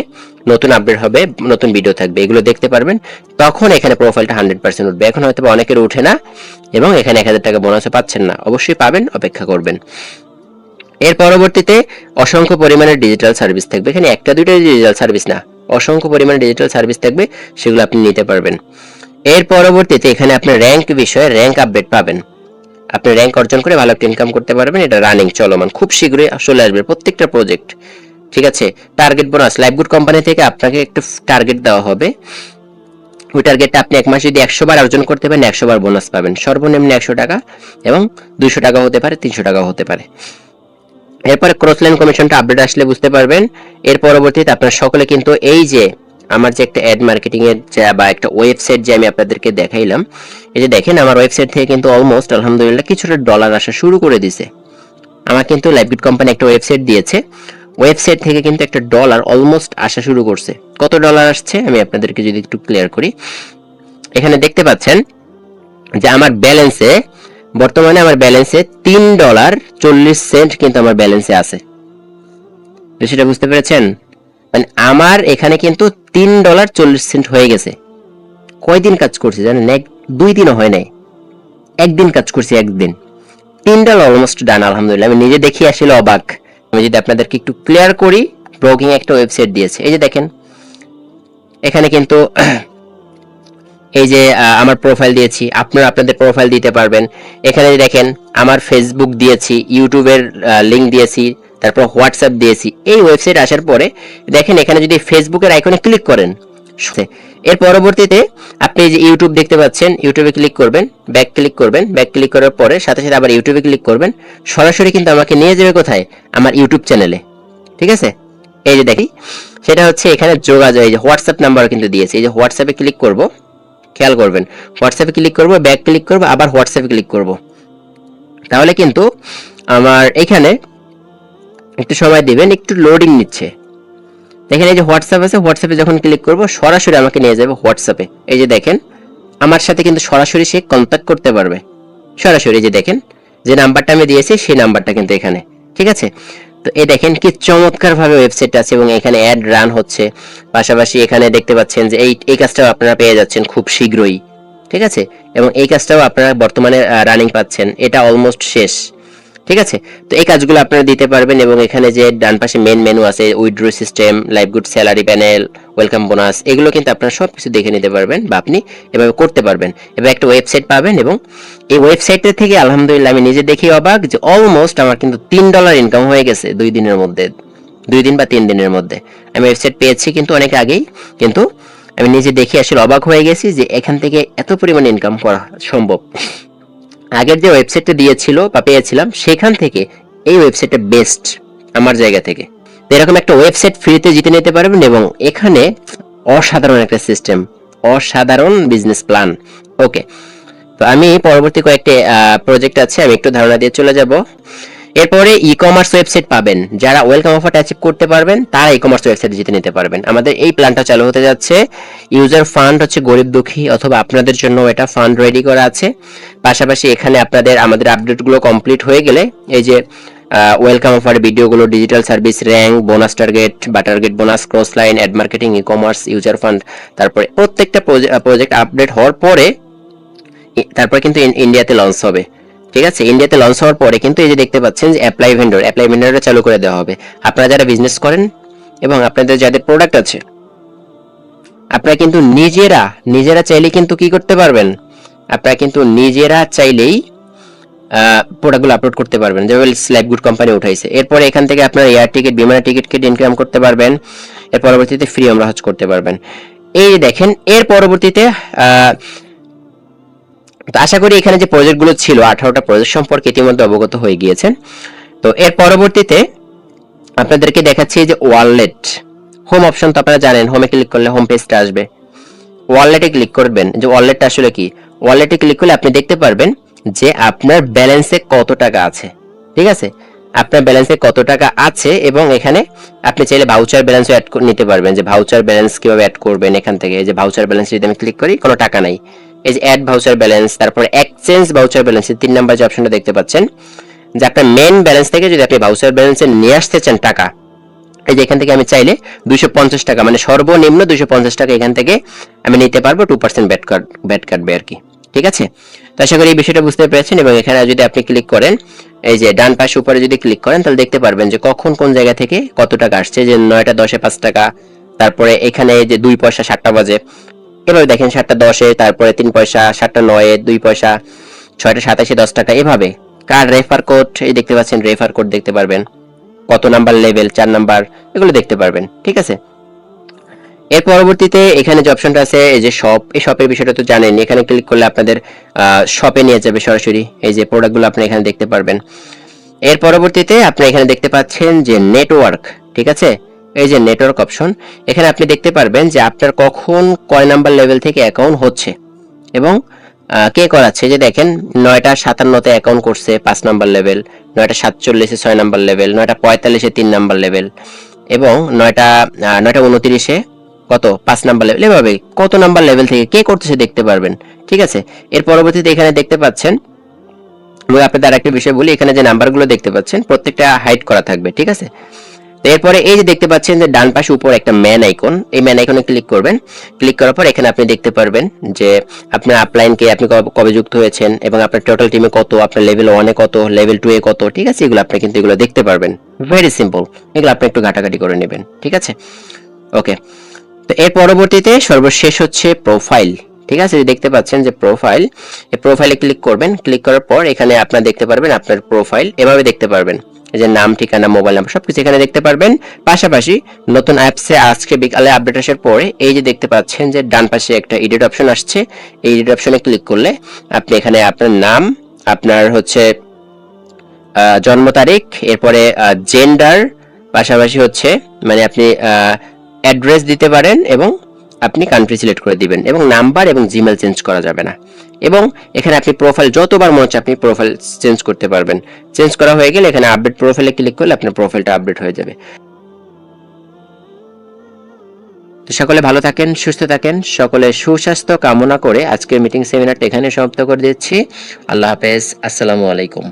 নতুন আপডেট হবে, নতুন ভিডিও থাকবে, এগুলো দেখতে পারবেন। তখন এখানে প্রোফাইলটা 100% উঠবে। এখন হয়তো অনেকের উঠে না, এবং এখানে 1000 টাকা বোনাসও পাচ্ছেন না, অবশ্যই পাবেন, অপেক্ষা করবেন। এর পরবর্তীতে অসংখ্য পরিমাণের ডিজিটাল সার্ভিস থাকবে, এখানে একটা দুইটা ডিজিটাল সার্ভিস না, অসংখ্য পরিমাণে ডিজিটাল সার্ভিস থাকবে, সেগুলো আপনি নিতে পারবেন। এর পরবর্তীতে এখানে আপনার র্যাঙ্ক বিষয়ে র্যাঙ্ক আপডেট পাবেন, আপনি র্যাঙ্ক অর্জন করে ভালো একটা ইনকাম করতে পারবেন। এটা রানিং, চলমান, খুব শীঘ্রই চলে আসবে প্রত্যেকটা প্রজেক্ট। ঠিক আছে, টার্গেট বোনাস, লাইভগুড কোম্পানি থেকে আপনাকে একটা টার্গেট দেওয়া হবে, ওই টার্গেটটা আপনি এক মাসে যদি 100 বার অর্জন করতে পারেন 100 বার বোনাস পাবেন, সর্বনিম্ন 100 টাকা, এবং 200 টাকা হতে পারে, 300 টাকাও হতে পারে। এরপরে ক্রস লাইন কমিশনটা আপডেট আসলে বুঝতে পারবেন। এর পরবর্তীতে আপনারা সকলে কিন্তু এই যে আমার যে একটা অ্যাড মার্কেটিং এর বা একটা ওয়েবসাইট যে আমি আপনাদেরকে দেখাইলাম, এই যে দেখেন আমার ওয়েবসাইট থেকে কিন্তু অলমোস্ট আলহামদুলিল্লাহ কিছুটা ডলার আসা শুরু করে দিয়েছে। আমার কিন্তু লাইভগুড কোম্পানি একটা ওয়েবসাইট দিয়েছে, ওয়েবসাইট থেকে কিন্তু একটা ডলার অলমোস্ট আসা শুরু করছে। কত ডলার আসছে আমি আপনাদেরকে যদি একটু ক্লিয়ার করি, এখানে দেখতে পাচ্ছেন যে আমার ব্যালেন্সে, বর্তমানে আমার ব্যালেন্সে $3.40 কিন্তু আমার ব্যালেন্সে আছে। সেটা বুঝতে পেরেছেন? মানে আমার এখানে কিন্তু $3.40 হয়ে গেছে। কয়দিন কাজ করছি জানেন? 2 দিনও হয় নাই, একদিন কাজ করছি, একদিন। $3 অলমোস্ট ডান, আলহামদুলিল্লাহ। আমি নিজে দেখি আসলে অবাক। আমি যদি আপনাদেরকে একটু ক্লিয়ার করি, ব্লগিং একটা ওয়েবসাইট দিয়েছে, এই যে দেখেন এখানে কিন্তু এই যে আমার প্রোফাইল দিয়েছি, আপনারা আপনাদের প্রোফাইল দিতে পারবেন। এখানে দেখেন আমার ফেসবুক দিয়েছি, ইউটিউবের লিংক দিয়েছি, তারপর হোয়াটসঅ্যাপ দিয়েছি। এই ওয়েবসাইট আসার পরে দেখেন এখানে যদি ফেসবুকের আইকনে ক্লিক করেন, এর পরবর্তীতে আপনি যে ইউটিউব দেখতে পাচ্ছেন, ইউটিউবে ক্লিক করবেন, ব্যাক ক্লিক করবেন, ব্যাক ক্লিক করার পরে সাথে সাথে আবার ইউটিউবে ক্লিক করবেন, সরাসরি কিন্তু আমাকে নিয়ে যাবে কোথায়? আমার ইউটিউব চ্যানেলে। ঠিক আছে, এই যে দেখি সেটা হচ্ছে এখানে যোগাযোগ, এই যে হোয়াটসঅ্যাপ নাম্বার কিন্তু দিয়েছে, এই যে হোয়াটসঅ্যাপে ক্লিক করব, খেয়াল করবেন, হোয়াটসঅ্যাপে ক্লিক করব, ব্যাক ক্লিক করব, আবার হোয়াটসঅ্যাপে ক্লিক করব, তাহলে কিন্তু আমার এখানে একটু সময় দিবেন, একটু লোডিং নিচ্ছে। দেখেন এই যে হোয়াটসঅ্যাপ আছে, হোয়াটসঅ্যাপে যখন ক্লিক করব সরাসরি আমাকে নিয়ে যাবে হোয়াটসঅ্যাপে। এই যে দেখেন আমার সাথে কিন্তু সরাসরি সে কন্ট্যাক্ট করতে পারবে, সরাসরি। যে দেখেন যে নাম্বারটা আমি দিয়েছি সেই নাম্বারটা কিন্তু এখানে। ঠিক আছে, তো এই দেখেন কি চমৎকার ভাবে ওয়েবসাইট আছে, এবং এখানে অ্যাড রান হচ্ছে, পাশাপাশি এখানে দেখতে পাচ্ছেন যে এই কাজটাও আপনারা পেয়ে যাচ্ছেন খুব শীঘ্রই। ঠিক আছে, এবং এই কাজটাও আপনারা বর্তমানে রানিং পাচ্ছেন, এটা অলমোস্ট শেষ। ঠিক আছে, তো এই কাজগুলো আপনারা দিতে পারবেন। এবং এখানে যে ডান পাশে মেন মেনু আছে, withdraw system, LiveGood salary panel, welcome bonus, এগুলো কিন্তু আপনারা সবকিছু দেখে নিতে পারবেন, বা আপনি এভাবে করতে পারবেন। এবার একটা ওয়েবসাইট পাবেন, এবং এই ওয়েবসাইটের থেকে আলহামদুলিল্লাহ আমি নিজে দেখি অবাক যে অলমোস্ট আমার কিন্তু $3 ইনকাম হয়ে গেছে 2 দিনের মধ্যে, 2 দিন বা 3 দিনের মধ্যে। আমি ওয়েবসাইট পেয়েছি কিন্তু অনেক আগেই, কিন্তু আমি নিজে দেখি আসলে অবাক হয়ে গেছি যে এখান থেকে এত পরিমাণে ইনকাম করা সম্ভব। আগের যে ওয়েবসাইটটা দিয়েছিল বা পেয়েছিলাম, সেখান থেকে এই ওয়েবসাইটটা বেস্ট আমার জায়গা থেকে। তো এরকম একটা ওয়েবসাইট ফ্রিতে জিতে নিতে পারবেন, এবং এখানে অসাধারণ একটা সিস্টেম, অসাধারণ বিজনেস প্ল্যান। ওকে, তো আমি পরবর্তী কয়েকটি প্রজেক্ট আছে, আমি একটু ধারণা দিয়ে চলে যাব। এরপরে ই কমার্স ওয়েবসাইট পাবেন, যারা ওয়েলকাম অফারটা অ্যাচিভ করতে পারবেন তারা ই কমার্স ওয়েবসাইট জিতে নিতে পারবেন। আমাদের এই প্ল্যানটা চালু হতে যাচ্ছে। ইউজার ফান্ড হচ্ছে গরিব দুঃখী অথবা আপনাদের জন্য এটা ফান্ড রেডি করা আছে। পাশাপাশি এখানে আপনাদের আমাদের আপডেটগুলো কমপ্লিট হয়ে গেলে এই যে ওয়েলকাম অফার ভিডিওগুলো, digital service, rank, bonus target বা target bonus, cross line, ad marketing, e commerce, user fund, তারপরে প্রত্যেকটা প্রজেক্ট আপডেট হওয়ার পরে তারপর কিন্তু ইন্ডিয়াতে লঞ্চ হবে। ঠিক আছে, ইন্ডিয়াতে লঞ্চ হওয়ার পরে কিন্তু এই যে দেখতে পাচ্ছেন যে অ্যাপ্লাই ভেন্ডরটা চালু করে দেওয়া হবে। আপনারা যারা বিজনেস করেন এবং আপনাদের যাদের প্রোডাক্ট আছে, আপনারা কিন্তু নিজেরা চাইলে কিন্তু কি করতে পারবেন, আপনারা কিন্তু নিজেরা চাইলেই প্রোডাক্টগুলো আপলোড করতে পারবেন, যেভাবে স্ল্যাব গুড কোম্পানি উঠাইছে। এরপরে এখান থেকে আপনার এয়ার টিকিট, বিমানের টিকিট কেটে ইনকাম করতে পারবেন। এর পরবর্তীতে ফ্রি আমরা হজ করতে পারবেন। এই দেখেন, এর পরবর্তীতে তো আশা করি এখানে যে প্রজেক্টগুলো ছিল 18টা প্রজেক্ট সম্পর্কে ইতিমধ্যে অবগত হয়ে গিয়েছেন। তো এর পরবর্তীতে আপনাদেরকে দেখাচ্ছি যে ওয়ালেট হোম অপশন, তো আপনারা জানেন হোমে ক্লিক করলে হোম পেজটা আসবে। ওয়ালেটে ক্লিক করবেন, যে ওয়ালেটটা আসলে কি, ওয়ালেটে ক্লিক করলে আপনি দেখতে পারবেন যে আপনার ব্যালেন্সে কত টাকা আছে। ঠিক আছে, আপনার ব্যালেন্সে কত টাকা আছে, এবং এখানে আপনি চাইলে ভাউচার ব্যালেন্সও অ্যাড নিতে পারবেন, যে ভাউচার ব্যালেন্স কিভাবে অ্যাড করবেন এখান থেকে। এই যে ভাউচার ব্যালেন্স যদি আমি ক্লিক করি, কোনো টাকা নাই, এই যে অ্যাড ভাউচার ব্যালেন্স, তারপরে এক্সচেঞ্জ ভাউচার ব্যালেন্স, 3 নাম্বার যে অপশনটা দেখতে পাচ্ছেন, যে আপনার মেইন ব্যালেন্স থেকে যদি আপনি ভাউচার ব্যালেন্সে নিয়ে আসতে চান টাকা, এই যে এখান থেকে আমি চাইলে 250 টাকা, মানে সর্বনিম্ন 250 টাকা এখান থেকে আমি নিতে পারবো, 2% ব্যাট কাটবে আর কি। ঠিক আছে, তো আশা করি এই বিষয়টা বুঝতে পেরেছেন। এবং এখানে যদি আপনি ক্লিক করেন, এই যে ডান পাশে উপরে যদি ক্লিক করেন, তাহলে দেখতে পারবেন যে কখন কোন জায়গা থেকে কত টাকা আসছে, যে 9টা 10-এ 5 টাকা, তারপরে এখানে যে 2 পয়সা 7টা বাজে, এভাবে দেখেন 7টা 10-এ, তারপরে 3 পয়সা, 7টা 9-এ 2 পয়সা, 6টা 27-এ 10 টাকা, এভাবে। কার রেফার কোড, এই দেখতে পাচ্ছেন রেফার কোড দেখতে পারবেন, কত নাম্বার লেভেল, 4 নাম্বার, এগুলো দেখতে পারবেন। ঠিক আছে, এর পরবর্তীতে এখানে যে অপশনটা আছে, এই যে শপ, এই শপের বিষয়টা তো জানেন, এখানে ক্লিক করলে আপনাদের শপে নিয়ে যাবে সরাসরি, এই যে প্রোডাক্টগুলো আপনি এখানে দেখতে পারবেন। এর পরবর্তীতে আপনি এখানে দেখতে পাচ্ছেন যে নেটওয়ার্ক। ঠিক আছে, এই যে নেটওয়ার্ক অপশন, এখানে আপনি দেখতে পারবেন যে আপনার কখন কয় নাম্বার লেভেল থেকে অ্যাকাউন্ট হচ্ছে এবং কে করাচ্ছে। যে দেখেন 9টা 57-তে অ্যাকাউন্ট করছে 5 নাম্বার লেভেল, 9টা 47-এ 6 নাম্বার লেভেল, 9টা 45-এ 3 নাম্বার লেভেল, এবং 9টা 29-এ কত 5 নাম্বার লেভেল, এভাবে কত নাম্বার লেভেল থেকে কে করতেছে দেখতে পারবেন। ঠিক আছে, এর পরবর্তীতে এখানে দেখতে পাচ্ছেন, আমি আপনাদের আরেকটা বিষয় বলি, এখানে যে নাম্বারগুলো দেখতে পাচ্ছেন প্রত্যেকটা হাইড করা থাকবে। ঠিক আছে, এরপরে এই যে দেখতে পাচ্ছেন যে ডান পাশে উপর একটা ম্যান আইকন, এই ম্যান আইকনে ক্লিক করবেন। ক্লিক করার পর এখানে আপনি দেখতে পারবেন যে আপনার আপলাইনকে আপনি কবে যুক্ত হয়েছেন, এবং আপনার টোটাল টিমে কত, আপনার লেভেল 1-এ কত, লেভেল 2-এ কত। ঠিক আছে, এগুলো আপনি কিন্তু এগুলো দেখতে পারবেন, ভেরি সিম্পল, এগুলো আপনি একটু ঘাটাঘাটি করে নেবেন। ঠিক আছে, ওকে। তো এর পরবর্তীতে সর্বশেষ হচ্ছে প্রোফাইল। ঠিক আছে, দেখতে পাচ্ছেন যে প্রোফাইল, এই প্রোফাইলে ক্লিক করবেন। ক্লিক করার পর এখানে আপনারা দেখতে পারবেন আপনার প্রোফাইল, এভাবে দেখতে পারবেন, এই যে নাম, ঠিকানা, মোবাইল নাম্বার সবকিছু এখানে দেখতে পারবেন। পাশাপাশি নতুন অ্যাপসে আজকে বিকালে আপডেট আসার পরে এই যে দেখতে পাচ্ছেন যে ডান পাশে একটা এডিট অপশন আসছে, এই এডিট অপশনে ক্লিক করলে আপনি এখানে আপনার নাম, আপনার হচ্ছে জন্ম তারিখ, এরপরে জেন্ডার, পাশাপাশি হচ্ছে মানে আপনি অ্যাড্রেস দিতে পারেন, এবং আপনি কান্ট্রি সিলেক্ট করে দিবেন, এবং নাম্বার এবং জিমেল চেঞ্জ করা যাবে না। এবং এখানে আপনি প্রোফাইল যতবার মনে হচ্ছে আপনি প্রোফাইল চেঞ্জ করতে পারবেন। চেঞ্জ করা হয়ে গেলে এখানে আপডেট প্রোফাইলে ক্লিক করলে আপনার প্রোফাইলটা আপডেট হয়ে যাবে। তো সকলে ভালো থাকেন, সুস্থ থাকেন, সকলে সুস্বাস্থ্য কামনা করে আজকের মিটিং সেমিনারটা এখানে সমাপ্ত করে দিচ্ছি। আল্লাহ হাফেজ, আসসালামু আলাইকুম।